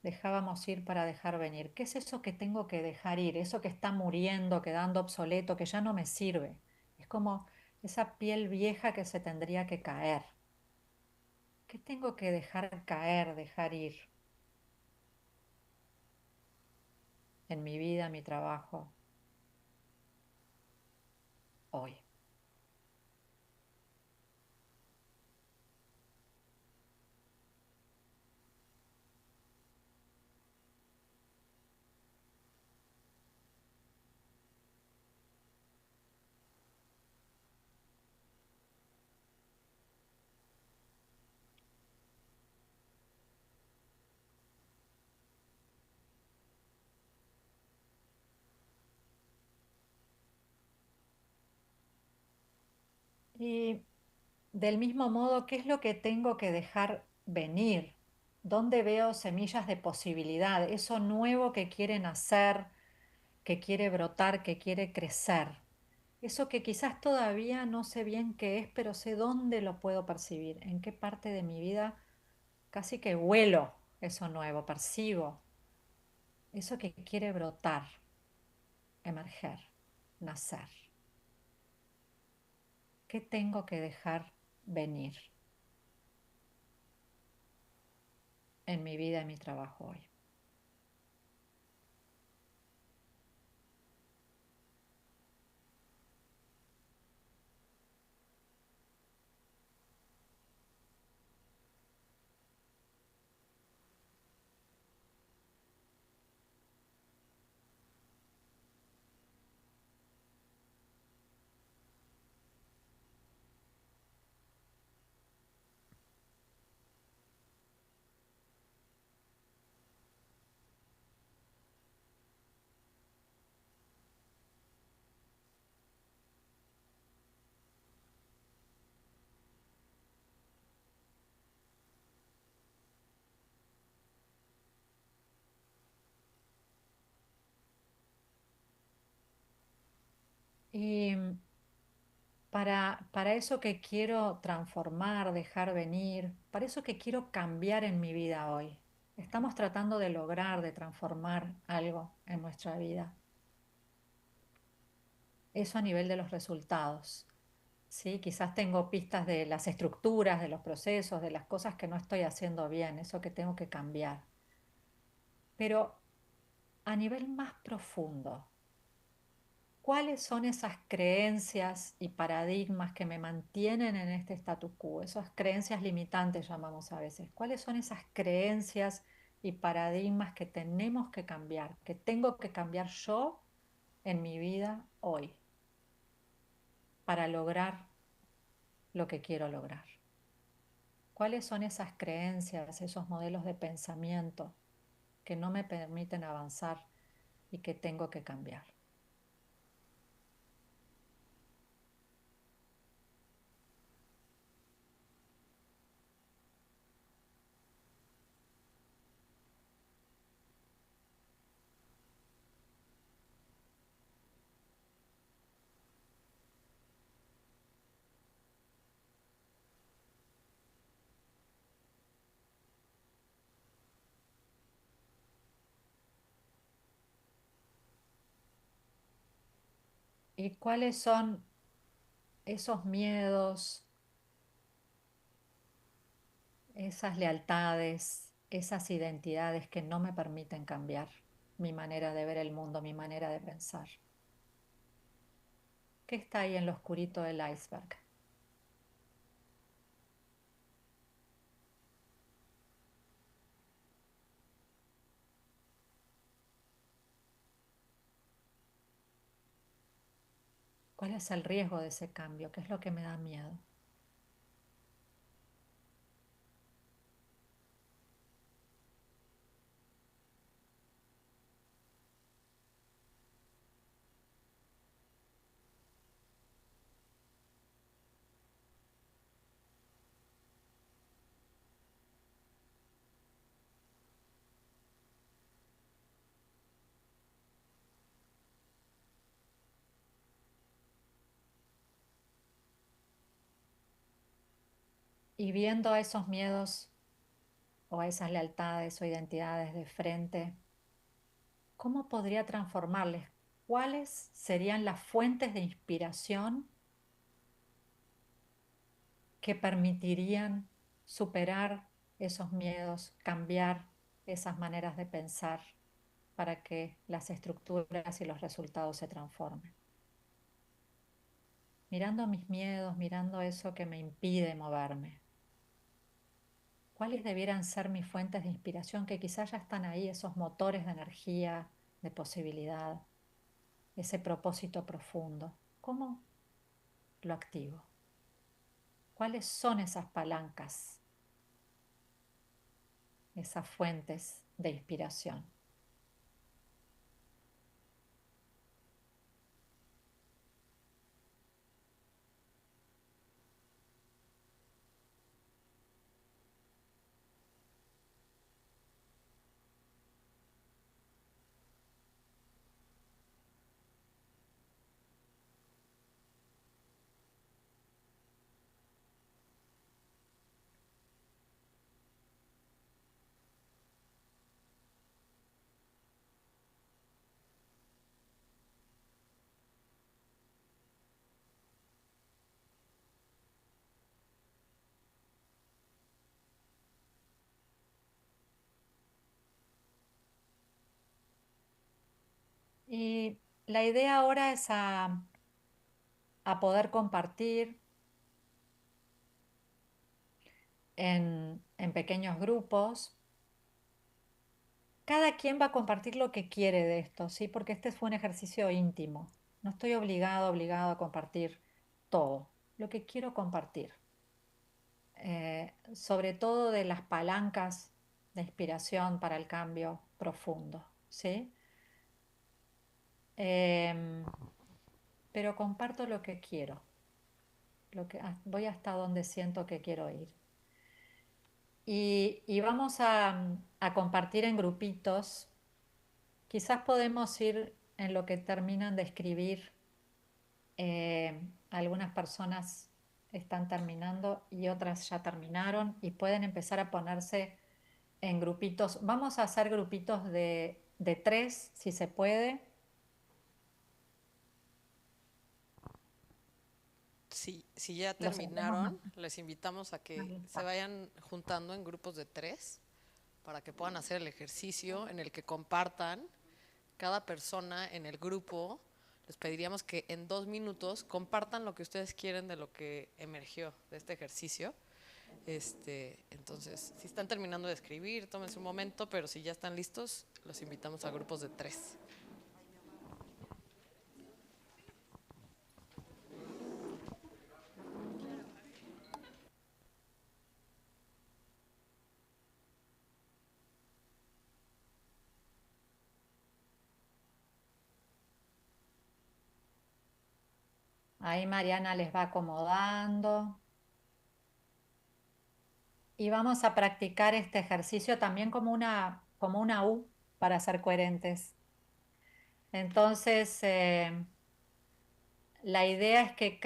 dejábamos ir para dejar venir? ¿Qué es eso que tengo que dejar ir? Eso que está muriendo, quedando obsoleto, que ya no me sirve. Es como esa piel vieja que se tendría que caer. ¿Qué tengo que dejar caer, dejar ir en mi vida, mi trabajo, hoy? Y del mismo modo, ¿qué es lo que tengo que dejar venir? ¿Dónde veo semillas de posibilidad? Eso nuevo que quiere nacer, que quiere brotar, que quiere crecer. Eso que quizás todavía no sé bien qué es, pero sé dónde lo puedo percibir, en qué parte de mi vida casi que huelo eso nuevo, percibo eso que quiere brotar, emerger, nacer. ¿Qué tengo que dejar venir en mi vida y mi trabajo hoy? Y para eso que quiero transformar, dejar venir, para eso que quiero cambiar en mi vida hoy. Estamos tratando de lograr, de transformar algo en nuestra vida. Eso a nivel de los resultados. ¿Sí? Quizás tengo pistas de las estructuras, de los procesos, de las cosas que no estoy haciendo bien, eso que tengo que cambiar. Pero a nivel más profundo, ¿cuáles son esas creencias y paradigmas que me mantienen en este status quo? Esas creencias limitantes llamamos a veces. ¿Cuáles son esas creencias y paradigmas que tenemos que cambiar, que tengo que cambiar yo en mi vida hoy para lograr lo que quiero lograr? ¿Cuáles son esas creencias, esos modelos de pensamiento que no me permiten avanzar y que tengo que cambiar? ¿Y cuáles son esos miedos, esas lealtades, esas identidades que no me permiten cambiar mi manera de ver el mundo, mi manera de pensar? ¿Qué está ahí en lo oscurito del iceberg? ¿Cuál es el riesgo de ese cambio? ¿Qué es lo que me da miedo? Y viendo a esos miedos o a esas lealtades o identidades de frente, ¿cómo podría transformarles? ¿Cuáles serían las fuentes de inspiración que permitirían superar esos miedos, cambiar esas maneras de pensar para que las estructuras y los resultados se transformen? Mirando mis miedos, mirando eso que me impide moverme, ¿cuáles debieran ser mis fuentes de inspiración que quizás ya están ahí, esos motores de energía, de posibilidad, ese propósito profundo? ¿Cómo lo activo? ¿Cuáles son esas palancas, esas fuentes de inspiración? Y la idea ahora es a poder compartir en pequeños grupos. Cada quien va a compartir lo que quiere de esto, ¿sí? Porque este fue un ejercicio íntimo. No estoy obligado a compartir todo. Lo que quiero compartir. Sobre todo de las palancas de inspiración para el cambio profundo, ¿sí? Em, pero comparto lo que quiero, voy hasta donde siento que quiero ir. Y vamos a compartir en grupitos. Quizás podemos ir en lo que terminan de escribir. Algunas personas están terminando y otras ya terminaron y pueden empezar a ponerse en grupitos. Vamos a hacer grupitos de 3, si se puede. Si ya Los hacemos. terminaron, les invitamos a que Ahí se está. vayan juntando en grupos de 3 para que puedan hacer el ejercicio en el que compartan cada persona en el grupo. Les pediríamos que en 2 minutos compartan lo que ustedes quieren de lo que emergió de este ejercicio. Entonces, si están terminando de escribir, tómense un momento, pero si ya están listos, los invitamos a grupos de 3. Ahí Mariana les va acomodando. Y vamos a practicar este ejercicio también como una U para ser coherentes. Entonces, la idea es que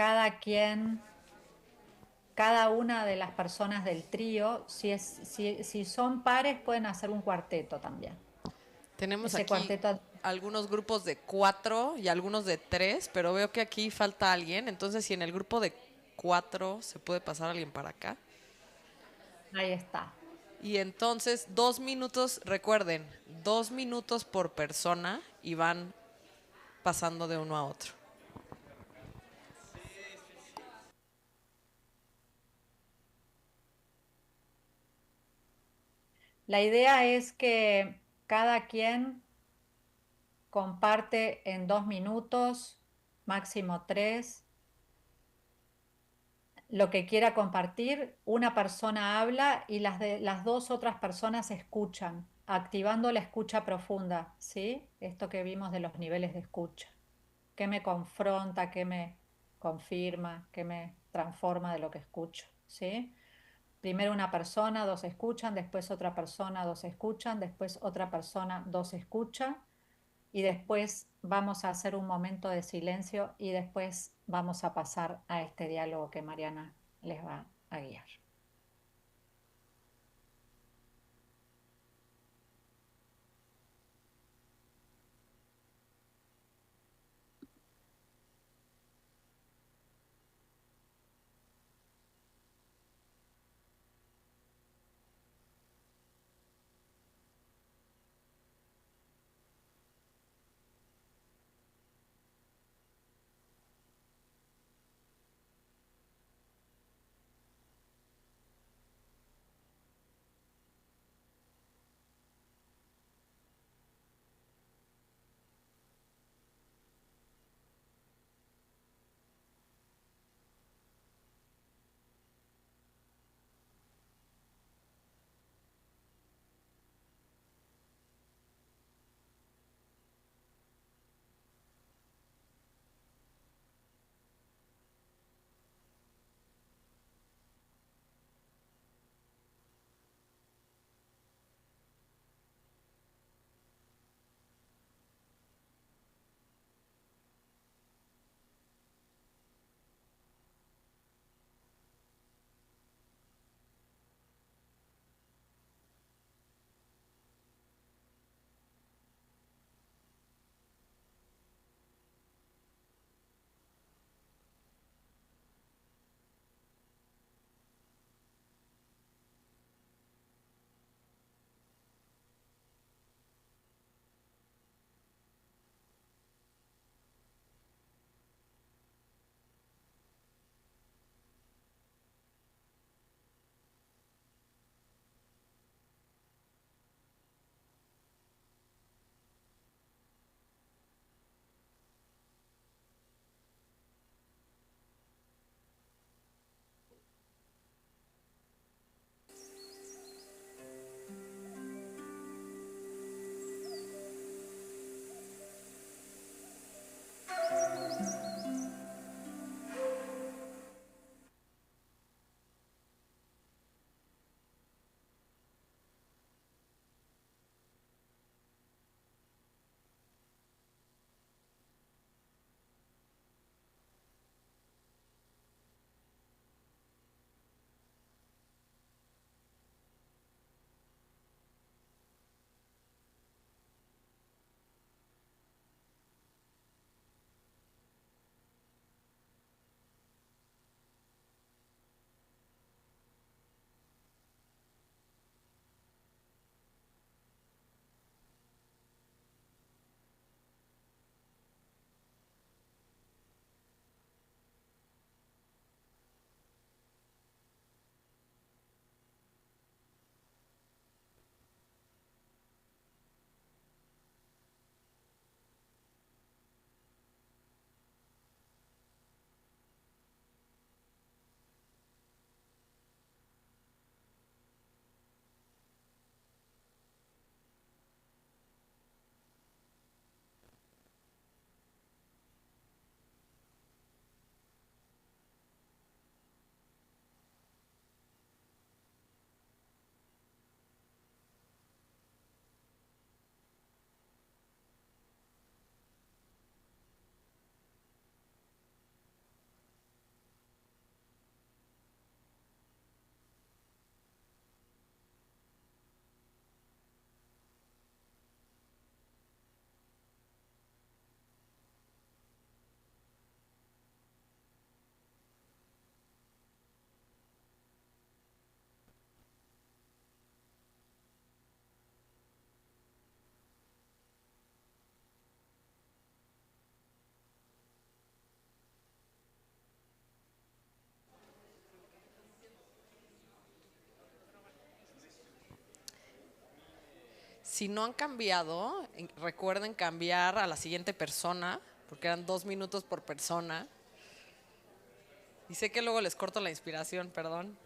cada una de las personas del trío, si son pares, pueden hacer un cuarteto también. Tenemos Ese aquí cuarteto, algunos grupos de 4 y algunos de 3, pero veo que aquí falta alguien. Entonces, si en el grupo de 4 se puede pasar alguien para acá. ahí está. Y entonces, 2 minutos, recuerden, 2 minutos por persona y van pasando de uno a otro. La idea es que cada quien comparte en 2 minutos máximo 3. Lo que quiera compartir, una persona habla y las dos otras personas escuchan, activando la escucha profunda, ¿sí? Esto que vimos de los niveles de escucha. ¿Qué me confronta, qué me confirma, qué me transforma de lo que escucho, ¿sí? Primero una persona, dos escuchan, después otra persona, dos escuchan, después otra persona, dos escucha, y después vamos a hacer un momento de silencio y después vamos a pasar a este diálogo que Mariana les va a guiar. Si no han cambiado, recuerden cambiar a la siguiente persona porque eran 2 minutos por persona. Y sé que luego les corto la inspiración, perdón.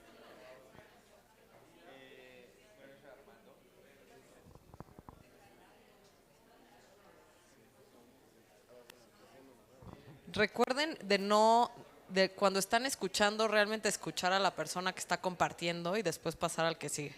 Recuerden de cuando están escuchando, realmente escuchar a la persona que está compartiendo y después pasar al que sigue.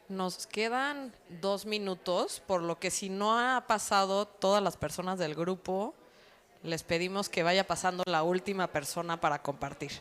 Nos quedan 2 minutos, por lo que si no ha pasado todas las personas del grupo, les pedimos que vaya pasando la última persona para compartir.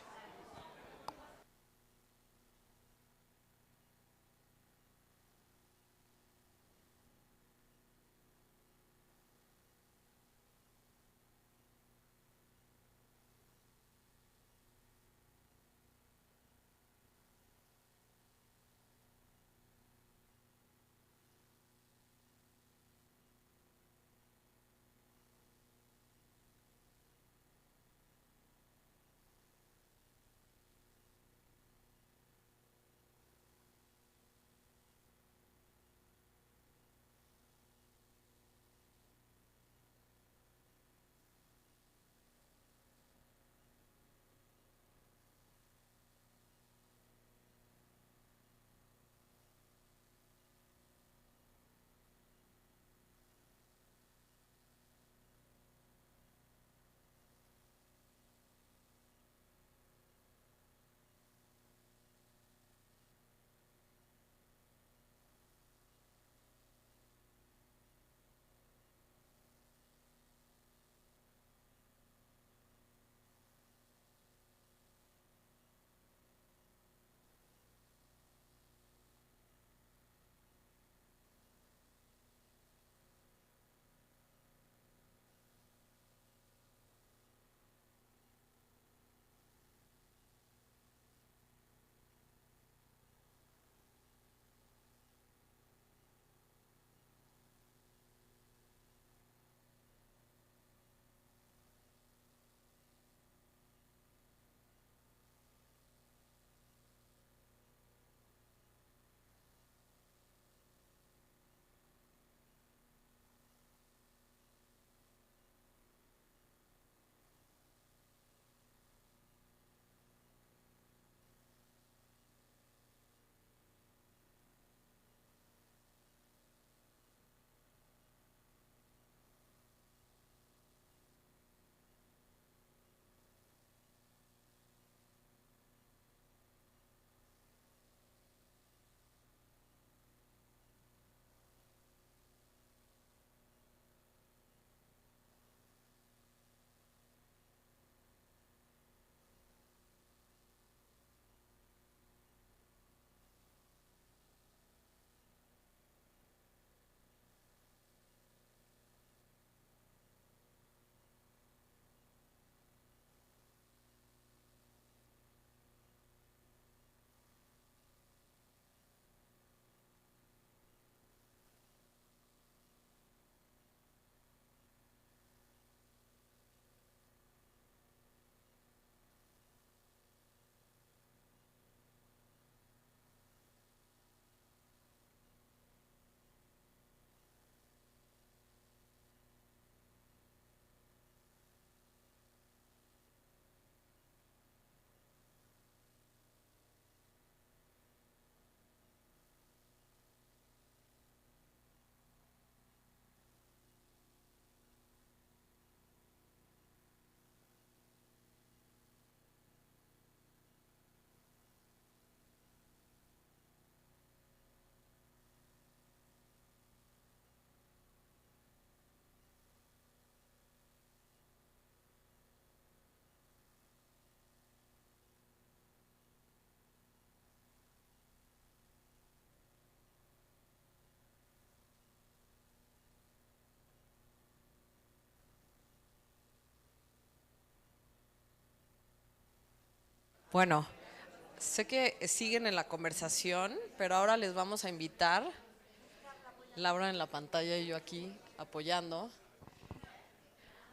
Bueno, sé que siguen en la conversación, pero ahora les vamos a invitar, Laura en la pantalla y yo aquí apoyando,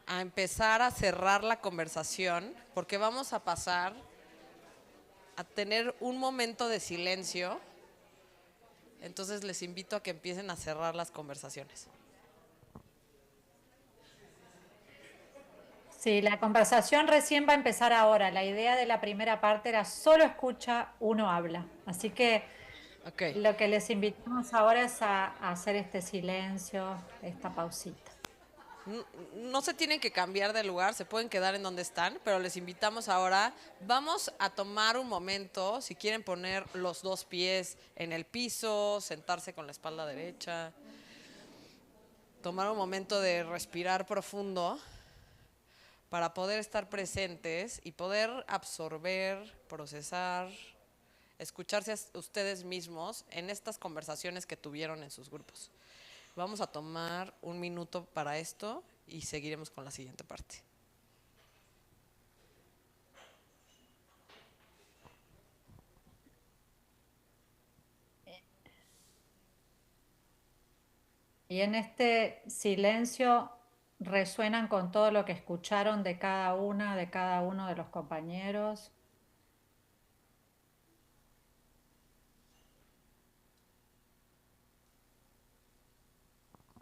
a empezar a cerrar la conversación, porque vamos a pasar a tener un momento de silencio. Entonces les invito a que empiecen a cerrar las conversaciones. Sí, la conversación recién va a empezar ahora. La idea de la primera parte era solo escucha, uno habla. Así que Ok. lo que les invitamos ahora es a hacer este silencio, esta pausita. No se tienen que cambiar de lugar, se pueden quedar en donde están, pero les invitamos ahora. Vamos a tomar un momento, si quieren poner los dos pies en el piso, sentarse con la espalda derecha, tomar un momento de respirar profundo para poder estar presentes y poder absorber, procesar, escucharse a ustedes mismos en estas conversaciones que tuvieron en sus grupos. Vamos a tomar un minuto para esto y seguiremos con la siguiente parte. Y en este silencio resuenan con todo lo que escucharon de cada una, de cada uno de los compañeros.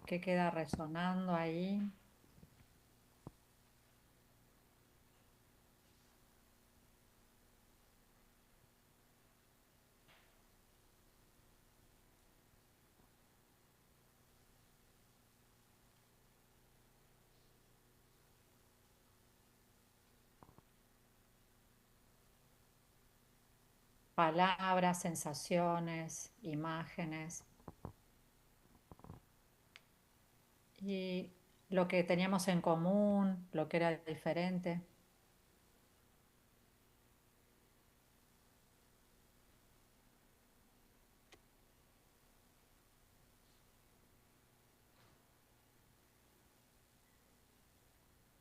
¿Qué queda resonando ahí? Palabras, sensaciones, imágenes. Y lo que teníamos en común, lo que era diferente.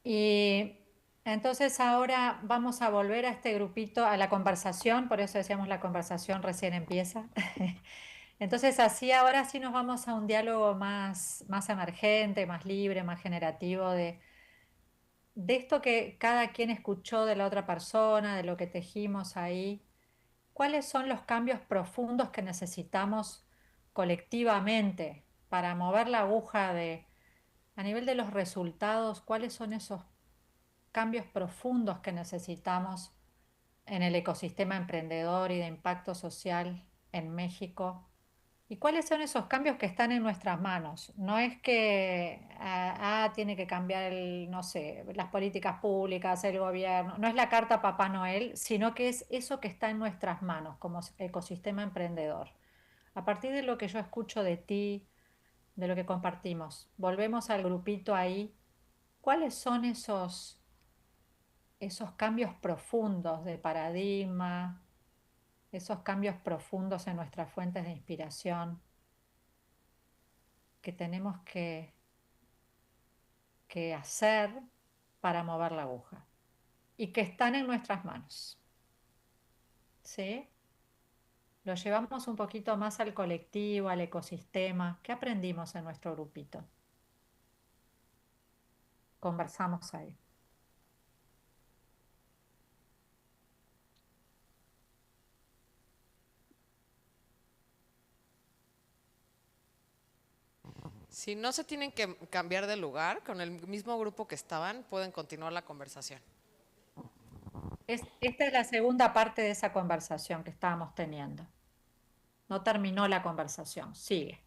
Y entonces ahora vamos a volver a este grupito, a la conversación, por eso decíamos la conversación recién empieza. Entonces así ahora sí nos vamos a un diálogo más emergente, más libre, más generativo de esto que cada quien escuchó de la otra persona, de lo que tejimos ahí. ¿Cuáles son los cambios profundos que necesitamos colectivamente para mover la aguja a nivel de los resultados? ¿Cuáles son esos cambios profundos que necesitamos en el ecosistema emprendedor y de impacto social en México? ¿Y cuáles son esos cambios que están en nuestras manos? No es que tiene que cambiar no sé, las políticas públicas, el gobierno, no es la carta a Papá Noel, sino que es eso que está en nuestras manos como ecosistema emprendedor. A partir de lo que yo escucho de ti, de lo que compartimos, volvemos al grupito ahí. ¿Cuáles son esos cambios profundos de paradigma, esos cambios profundos en nuestras fuentes de inspiración que tenemos que hacer para mover la aguja y que están en nuestras manos? ¿Sí? Lo llevamos un poquito más al colectivo, al ecosistema. ¿Qué aprendimos en nuestro grupito? Conversamos ahí. Si no se tienen que cambiar de lugar, con el mismo grupo que estaban, pueden continuar la conversación. Esta es la segunda parte de esa conversación que estábamos teniendo. No terminó la conversación, sigue.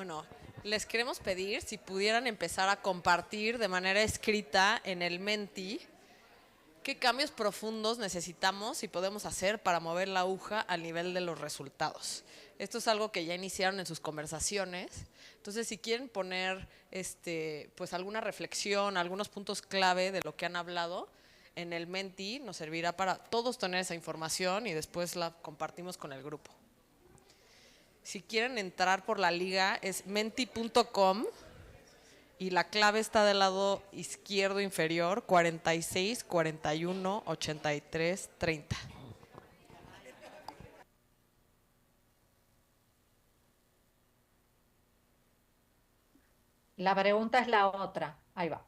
Bueno, les queremos pedir si pudieran empezar a compartir de manera escrita en el Menti qué cambios profundos necesitamos y podemos hacer para mover la aguja al nivel de los resultados. Esto es algo que ya iniciaron en sus conversaciones. Entonces, si quieren poner pues alguna reflexión, algunos puntos clave de lo que han hablado en el Menti, nos servirá para todos tener esa información y después la compartimos con el grupo. Si quieren entrar por la liga, es menti.com y la clave está del lado izquierdo inferior, 46 41 83 30. La pregunta es la otra. Ahí va.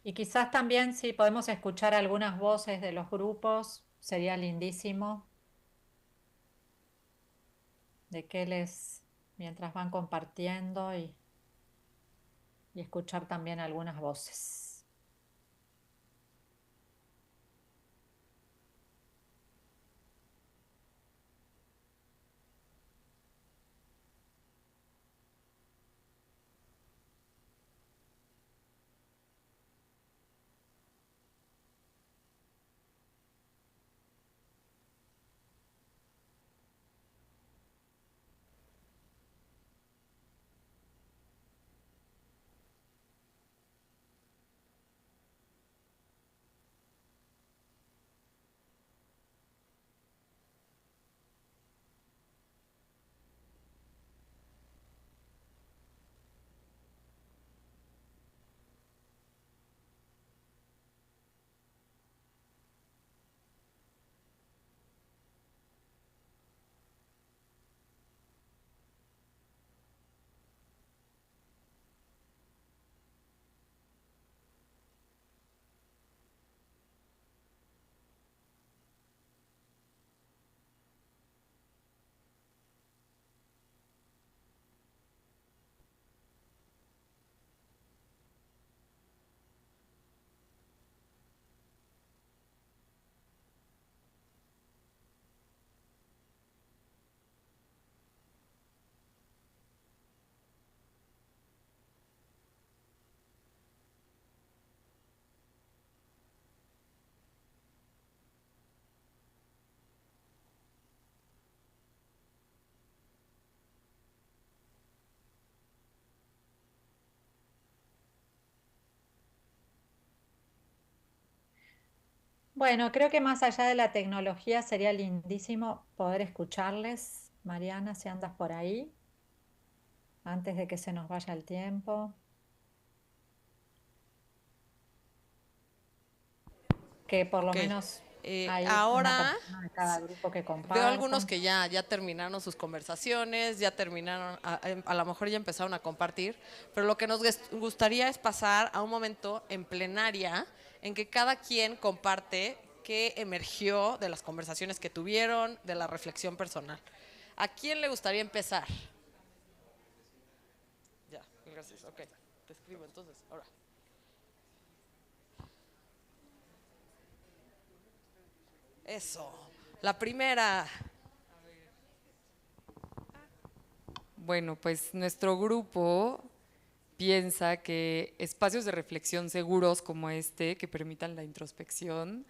Y quizás también si podemos escuchar algunas voces de los grupos, sería lindísimo de qué mientras van compartiendo y escuchar también algunas voces. Bueno, creo que más allá de la tecnología sería lindísimo poder escucharles. Mariana, si andas por ahí, antes de que se nos vaya el tiempo. Que por lo menos hay Ahora una persona de cada grupo que comparta. veo algunos que ya terminaron sus conversaciones, ya terminaron, a lo mejor ya empezaron a compartir, pero lo que nos gustaría es pasar a un momento en plenaria en que cada quien comparte qué emergió de las conversaciones que tuvieron, de la reflexión personal. ¿A quién le gustaría empezar? Ya, gracias. Ok, te escribo entonces. Ahora. Eso. La primera. Bueno, pues nuestro grupo piensa que espacios de reflexión seguros como este, que permitan la introspección,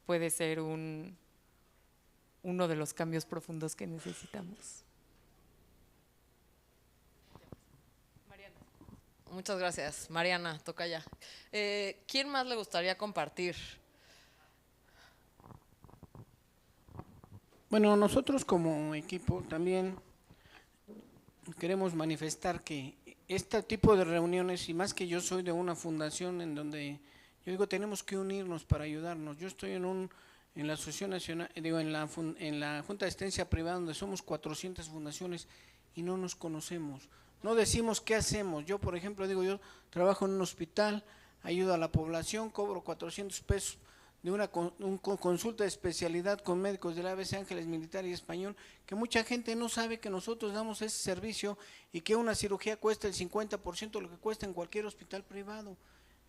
puede ser uno de los cambios profundos que necesitamos. Muchas gracias. Mariana, toca ya. ¿Quién más le gustaría compartir? Bueno, nosotros como equipo también queremos manifestar que este tipo de reuniones, y más que yo soy de una fundación en donde yo digo tenemos que unirnos para ayudarnos. Yo estoy en la Asociación Nacional, en la Junta de Asistencia Privada, donde somos 400 fundaciones y no nos conocemos. No decimos qué hacemos. Yo, por ejemplo, yo trabajo en un hospital, ayudo a la población, cobro 400 pesos de una consulta de especialidad con médicos del ABC Ángeles Militar y Español, que mucha gente no sabe que nosotros damos ese servicio y que una cirugía cuesta el 50% de lo que cuesta en cualquier hospital privado.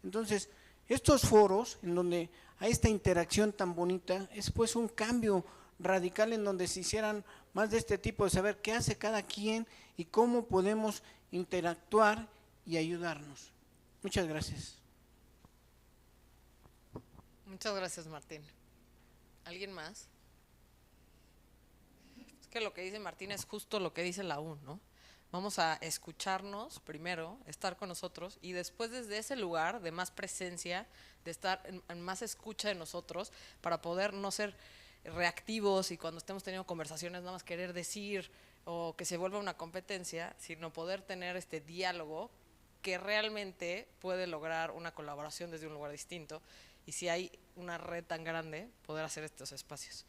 Entonces, estos foros en donde hay esta interacción tan bonita, es pues un cambio radical en donde se hicieran más de este tipo de saber qué hace cada quien y cómo podemos interactuar y ayudarnos. Muchas gracias. Muchas gracias, Martín. ¿Alguien más? Es que lo que dice Martín es justo lo que dice la U, ¿no? Vamos a escucharnos primero, estar con nosotros y después desde ese lugar de más presencia, de estar en más escucha de nosotros para poder no ser reactivos y cuando estemos teniendo conversaciones nada más querer decir o que se vuelva una competencia, sino poder tener este diálogo que realmente puede lograr una colaboración desde un lugar distinto y si hay una red tan grande, poder hacer estos espacios.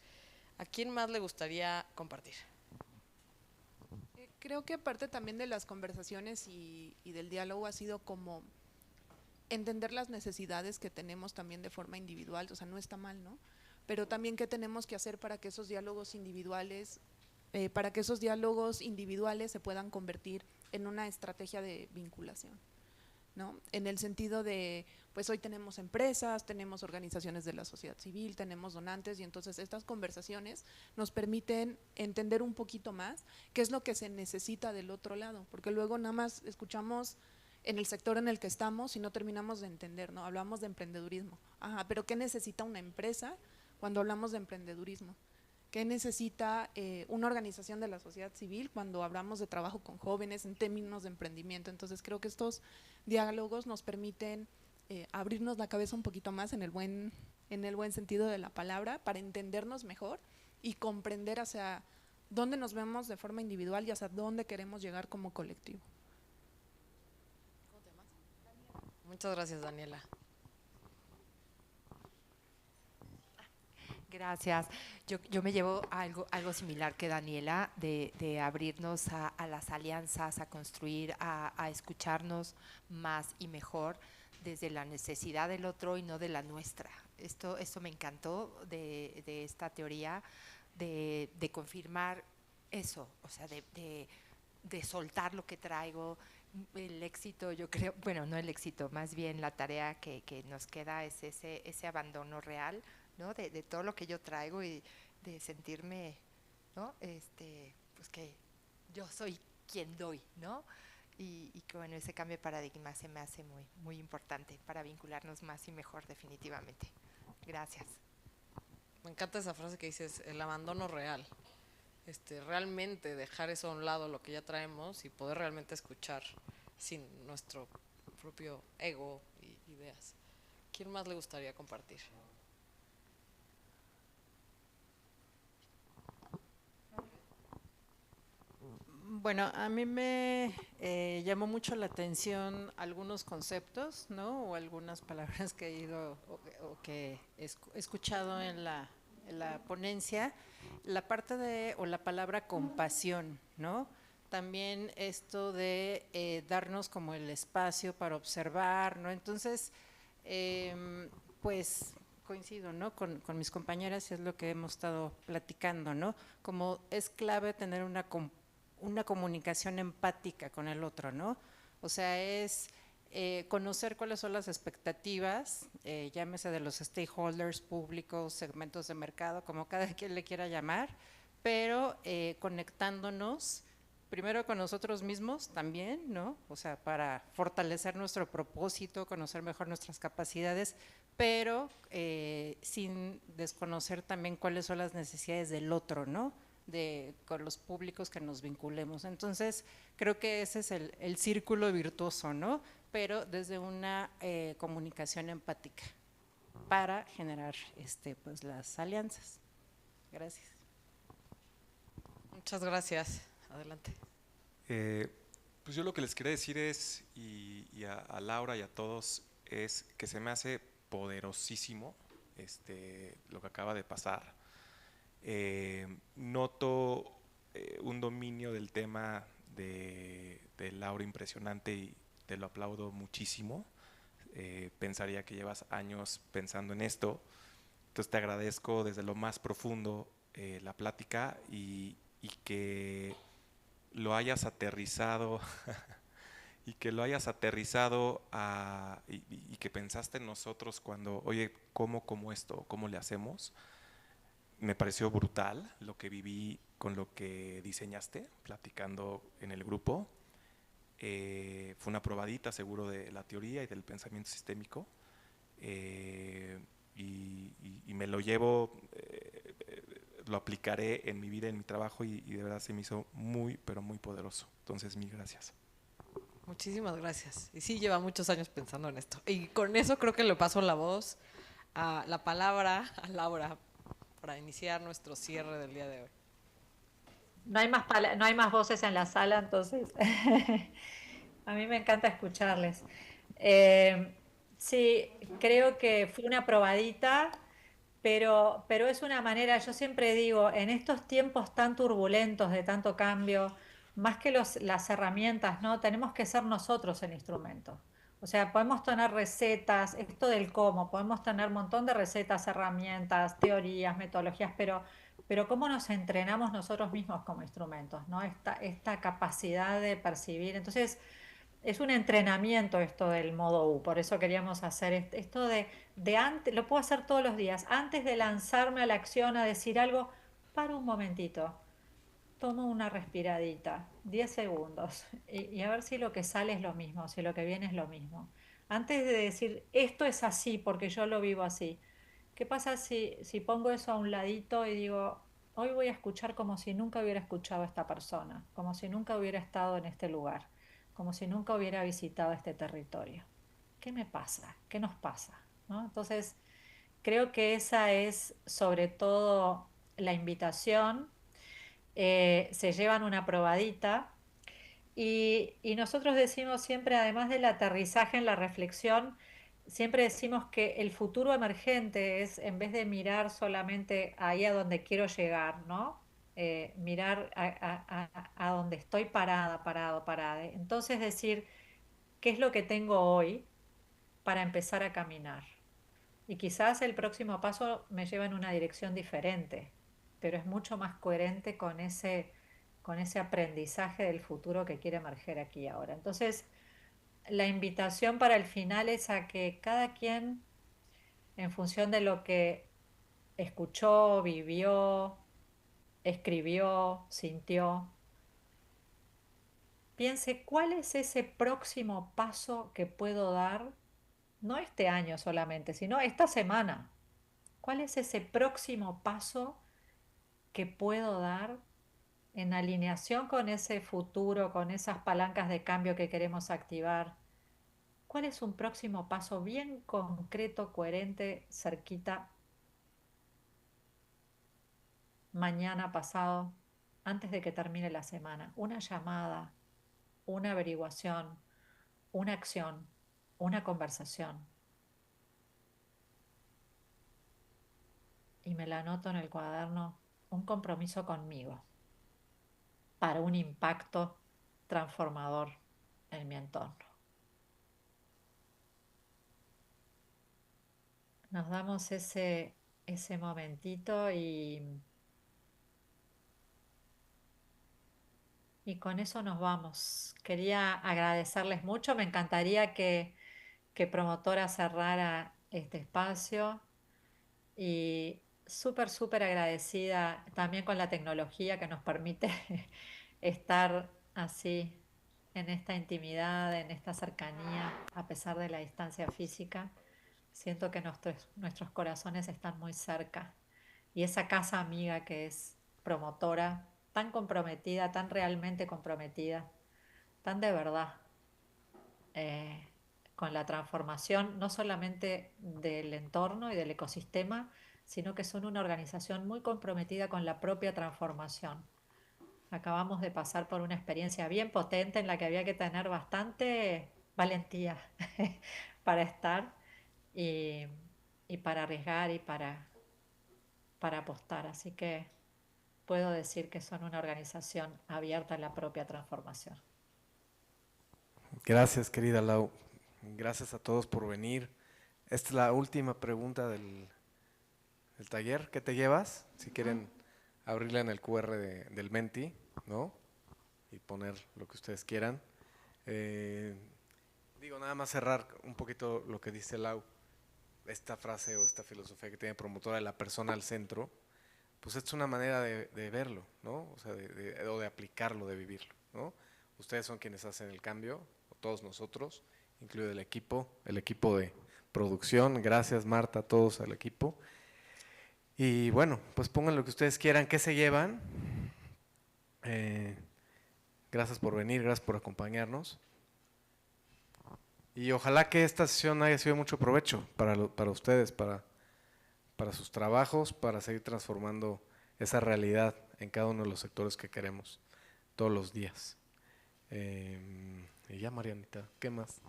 ¿A quién más le gustaría compartir? Creo que parte también de las conversaciones y del diálogo ha sido como entender las necesidades que tenemos también de forma individual, o sea, no está mal, ¿no? Pero también qué tenemos que hacer para que esos diálogos individuales, se puedan convertir en una estrategia de vinculación, ¿no? En el sentido de, pues hoy tenemos empresas, tenemos organizaciones de la sociedad civil, tenemos donantes y entonces estas conversaciones nos permiten entender un poquito más qué es lo que se necesita del otro lado, porque luego nada más escuchamos en el sector en el que estamos y no terminamos de entender, ¿no? Hablamos de emprendedurismo, ajá, pero ¿qué necesita una empresa cuando hablamos de emprendedurismo? ¿Qué necesita una organización de la sociedad civil cuando hablamos de trabajo con jóvenes en términos de emprendimiento? Entonces creo que estos diálogos nos permiten abrirnos la cabeza un poquito más en el buen sentido de la palabra para entendernos mejor y comprender hacia dónde nos vemos de forma individual y hacia dónde queremos llegar como colectivo. ¿Cómo te llamas? Muchas gracias, Daniela. Gracias. Yo me llevo algo similar que Daniela, de abrirnos a las alianzas, a construir, a escucharnos más y mejor desde la necesidad del otro y no de la nuestra. Esto me encantó de esta teoría, de confirmar eso, o sea, de soltar lo que traigo. El éxito, yo creo, bueno, no el éxito, más bien la tarea que nos queda es ese abandono real, ¿no? De todo lo que yo traigo y de sentirme, ¿no? Pues que yo soy quien doy, ¿no? Y que bueno, ese cambio de paradigma se me hace muy, muy importante para vincularnos más y mejor definitivamente. Gracias. Me encanta esa frase que dices, el abandono real. Realmente dejar eso a un lado, lo que ya traemos y poder realmente escuchar sin nuestro propio ego y ideas. ¿Quién más le gustaría compartir? Bueno, a mí me llamó mucho la atención algunos conceptos, ¿no? O algunas palabras que he ido o que he escuchado en la ponencia. La parte o la palabra compasión, ¿no? También esto de darnos como el espacio para observar, ¿no? Entonces, pues coincido, ¿no? Con mis compañeras y es lo que hemos estado platicando, ¿no? Como es clave tener una comunicación empática con el otro, ¿no? O sea, es conocer cuáles son las expectativas, llámese de los stakeholders públicos, segmentos de mercado, como cada quien le quiera llamar, pero conectándonos primero con nosotros mismos también, ¿no? O sea, para fortalecer nuestro propósito, conocer mejor nuestras capacidades, pero sin desconocer también cuáles son las necesidades del otro, ¿no? Con los públicos que nos vinculemos. Entonces, creo que ese es el círculo virtuoso, ¿no? Pero desde una comunicación empática para generar pues las alianzas. Gracias. Muchas gracias. Adelante. Pues yo lo que les quería decir es, y a Laura y a todos, es que se me hace poderosísimo lo que acaba de pasar. Noto un dominio del tema de Laura impresionante y te lo aplaudo muchísimo. Pensaría que llevas años pensando en esto, entonces te agradezco desde lo más profundo la plática y que lo hayas aterrizado y que lo hayas aterrizado y que pensaste en nosotros cuando, oye, ¿cómo esto? ¿Cómo le hacemos? Me pareció brutal lo que viví con lo que diseñaste, platicando en el grupo. Fue una probadita seguro de la teoría y del pensamiento sistémico. Y me lo llevo, lo aplicaré en mi vida, en mi trabajo y de verdad se me hizo muy, pero muy poderoso. Entonces, mil gracias. Muchísimas gracias. Y sí, lleva muchos años pensando en esto. Y con eso creo que le paso la palabra a Laura para iniciar nuestro cierre del día de hoy. No hay más voces en la sala, entonces a mí me encanta escucharles. Eh, sí, creo que fue una probadita, pero es una manera, yo siempre digo, en estos tiempos tan turbulentos de tanto cambio, más que las herramientas, ¿no? Tenemos que ser nosotros el instrumento. O sea, podemos tener recetas, esto del cómo, podemos tener un montón de recetas, herramientas, teorías, metodologías, pero cómo nos entrenamos nosotros mismos como instrumentos, ¿no? Esta capacidad de percibir. Entonces, es un entrenamiento esto del modo U, por eso queríamos hacer esto de antes, lo puedo hacer todos los días, antes de lanzarme a la acción, a decir algo, para un momentito, tomo una respiradita, 10 segundos, y a ver si lo que sale es lo mismo, si lo que viene es lo mismo. Antes de decir, esto es así porque yo lo vivo así, ¿qué pasa si pongo eso a un ladito y digo, hoy voy a escuchar como si nunca hubiera escuchado a esta persona, como si nunca hubiera estado en este lugar, como si nunca hubiera visitado este territorio? ¿Qué me pasa? ¿Qué nos pasa? ¿No? Entonces, creo que esa es sobre todo la invitación. Se llevan una probadita y nosotros decimos siempre, además del aterrizaje en la reflexión, siempre decimos que el futuro emergente es, en vez de mirar solamente ahí a donde quiero llegar, ¿no? Mirar a donde estoy parada. Entonces decir, ¿qué es lo que tengo hoy para empezar a caminar? Y quizás el próximo paso me lleva en una dirección diferente, pero es mucho más coherente con ese aprendizaje del futuro que quiere emerger aquí y ahora. Entonces, la invitación para el final es a que cada quien, en función de lo que escuchó, vivió, escribió, sintió, piense cuál es ese próximo paso que puedo dar, no este año solamente, sino esta semana. ¿Cuál es ese próximo paso que puedo dar en alineación con ese futuro, con esas palancas de cambio que queremos activar? ¿Cuál es un próximo paso bien concreto, coherente, cerquita, mañana, pasado, antes de que termine la semana? Una llamada, una averiguación, una acción, una conversación. Y me la anoto en el cuaderno, un compromiso conmigo para un impacto transformador en mi entorno. Nos damos ese momentito y con eso nos vamos. Quería agradecerles mucho, me encantaría que Promotora cerrara este espacio y súper agradecida también con la tecnología que nos permite estar así en esta intimidad, en esta cercanía, a pesar de la distancia física. Siento que nuestros corazones están muy cerca y esa casa amiga que es Promotora, tan comprometida, tan realmente comprometida, tan de verdad, eh, con la transformación no solamente del entorno y del ecosistema, sino que son una organización muy comprometida con la propia transformación. Acabamos de pasar por una experiencia bien potente en la que había que tener bastante valentía para estar y, y para arriesgar y para apostar. Así que puedo decir que son una organización abierta a la propia transformación. Gracias, querida Lau. Gracias a todos por venir. Esta es la última pregunta del taller. ¿Qué te llevas? Si quieren abrirla en el QR del Menti, ¿no? Y poner lo que ustedes quieran. Digo, nada más cerrar un poquito lo que dice Lau, esta frase o esta filosofía que tiene promotora de la persona al centro, pues es una manera de verlo, ¿no? O sea, o de aplicarlo, de vivirlo, ¿no? Ustedes son quienes hacen el cambio, o todos nosotros, incluido el equipo de producción. Gracias, Marta, a todos al equipo. Y bueno, pues pongan lo que ustedes quieran. ¿Qué se llevan? Gracias por venir, gracias por acompañarnos. Y ojalá que esta sesión haya sido de mucho provecho para ustedes, para sus trabajos, para seguir transformando esa realidad en cada uno de los sectores que queremos todos los días. Y ya, Marianita, ¿qué más?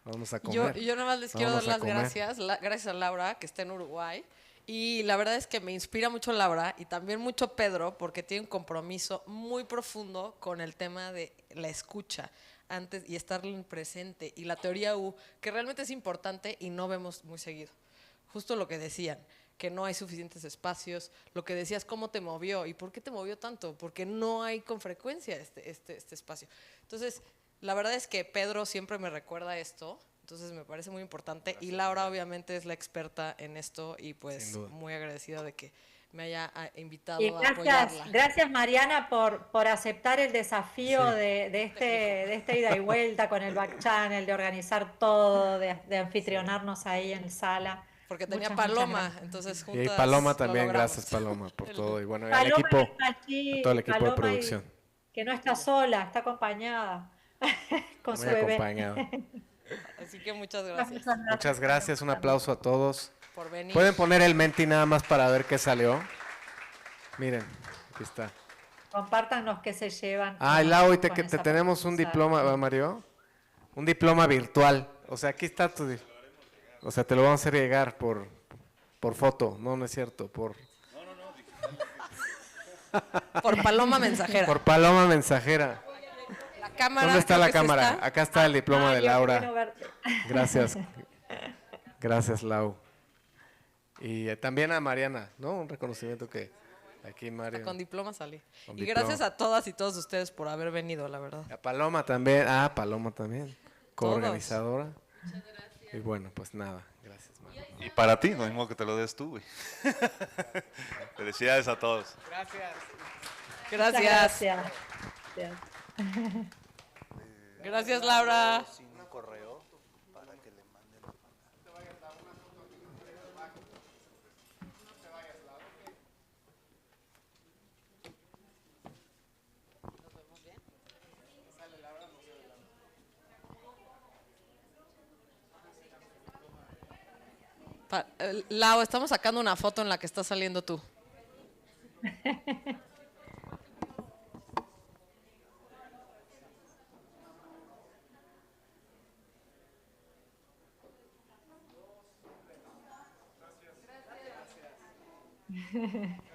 Vamos a comer. Yo nada más les quiero dar las gracias. Gracias a Laura, que está en Uruguay. Y la verdad es que me inspira mucho Laura y también mucho Pedro, porque tiene un compromiso muy profundo con el tema de la escucha antes y estar en presente. Y la teoría U, que realmente es importante y no vemos muy seguido. Justo lo que decían, que no hay suficientes espacios. Lo que decías, ¿cómo te movió? ¿Y por qué te movió tanto? Porque no hay con frecuencia este espacio. Entonces, la verdad es que Pedro siempre me recuerda esto. Entonces me parece muy importante. Gracias, y Laura obviamente es la experta en esto y pues muy agradecida de que me haya invitado a apoyarla. Gracias, Mariana, por aceptar el desafío de este ida y vuelta con el back channel, de organizar todo, de anfitrionarnos ahí en sala. Porque tenía Paloma, entonces juntas. Y Paloma también, gracias Paloma por todo. Y bueno, al equipo, a todo el equipo de producción. Que no está sola, está acompañada con muy su bebé. Acompañada. Así que muchas gracias. Muchas gracias, un aplauso a todos. Por venir. ¿Pueden poner el Menti nada más para ver qué salió? Miren, aquí está. Compártanos qué se llevan. Lau, y te tenemos un diploma, ¿va, Mario? Un diploma virtual. O sea, aquí está tu diploma. O sea, te lo vamos a hacer llegar por foto. No es cierto, por Paloma mensajera. Por Paloma mensajera. La cámara. ¿Dónde está la cámara? Está. Acá está el diploma de Laura. Gracias. Gracias, Lau. Y también a Mariana, ¿no? Un reconocimiento que aquí Mario. Con diploma salí. Con y diploma. gracias a todas y todos ustedes por haber venido, la verdad. A Paloma también. Paloma también. Coorganizadora. Muchas gracias. Y bueno, pues nada. Gracias, Mario. Y para ti, no es mismo que te lo des tú, güey. Felicidades a todos. Gracias. Gracias. Gracias, Laura. Un correo para que le manden. Lau, estamos sacando una foto en la que estás saliendo tú. Gracias.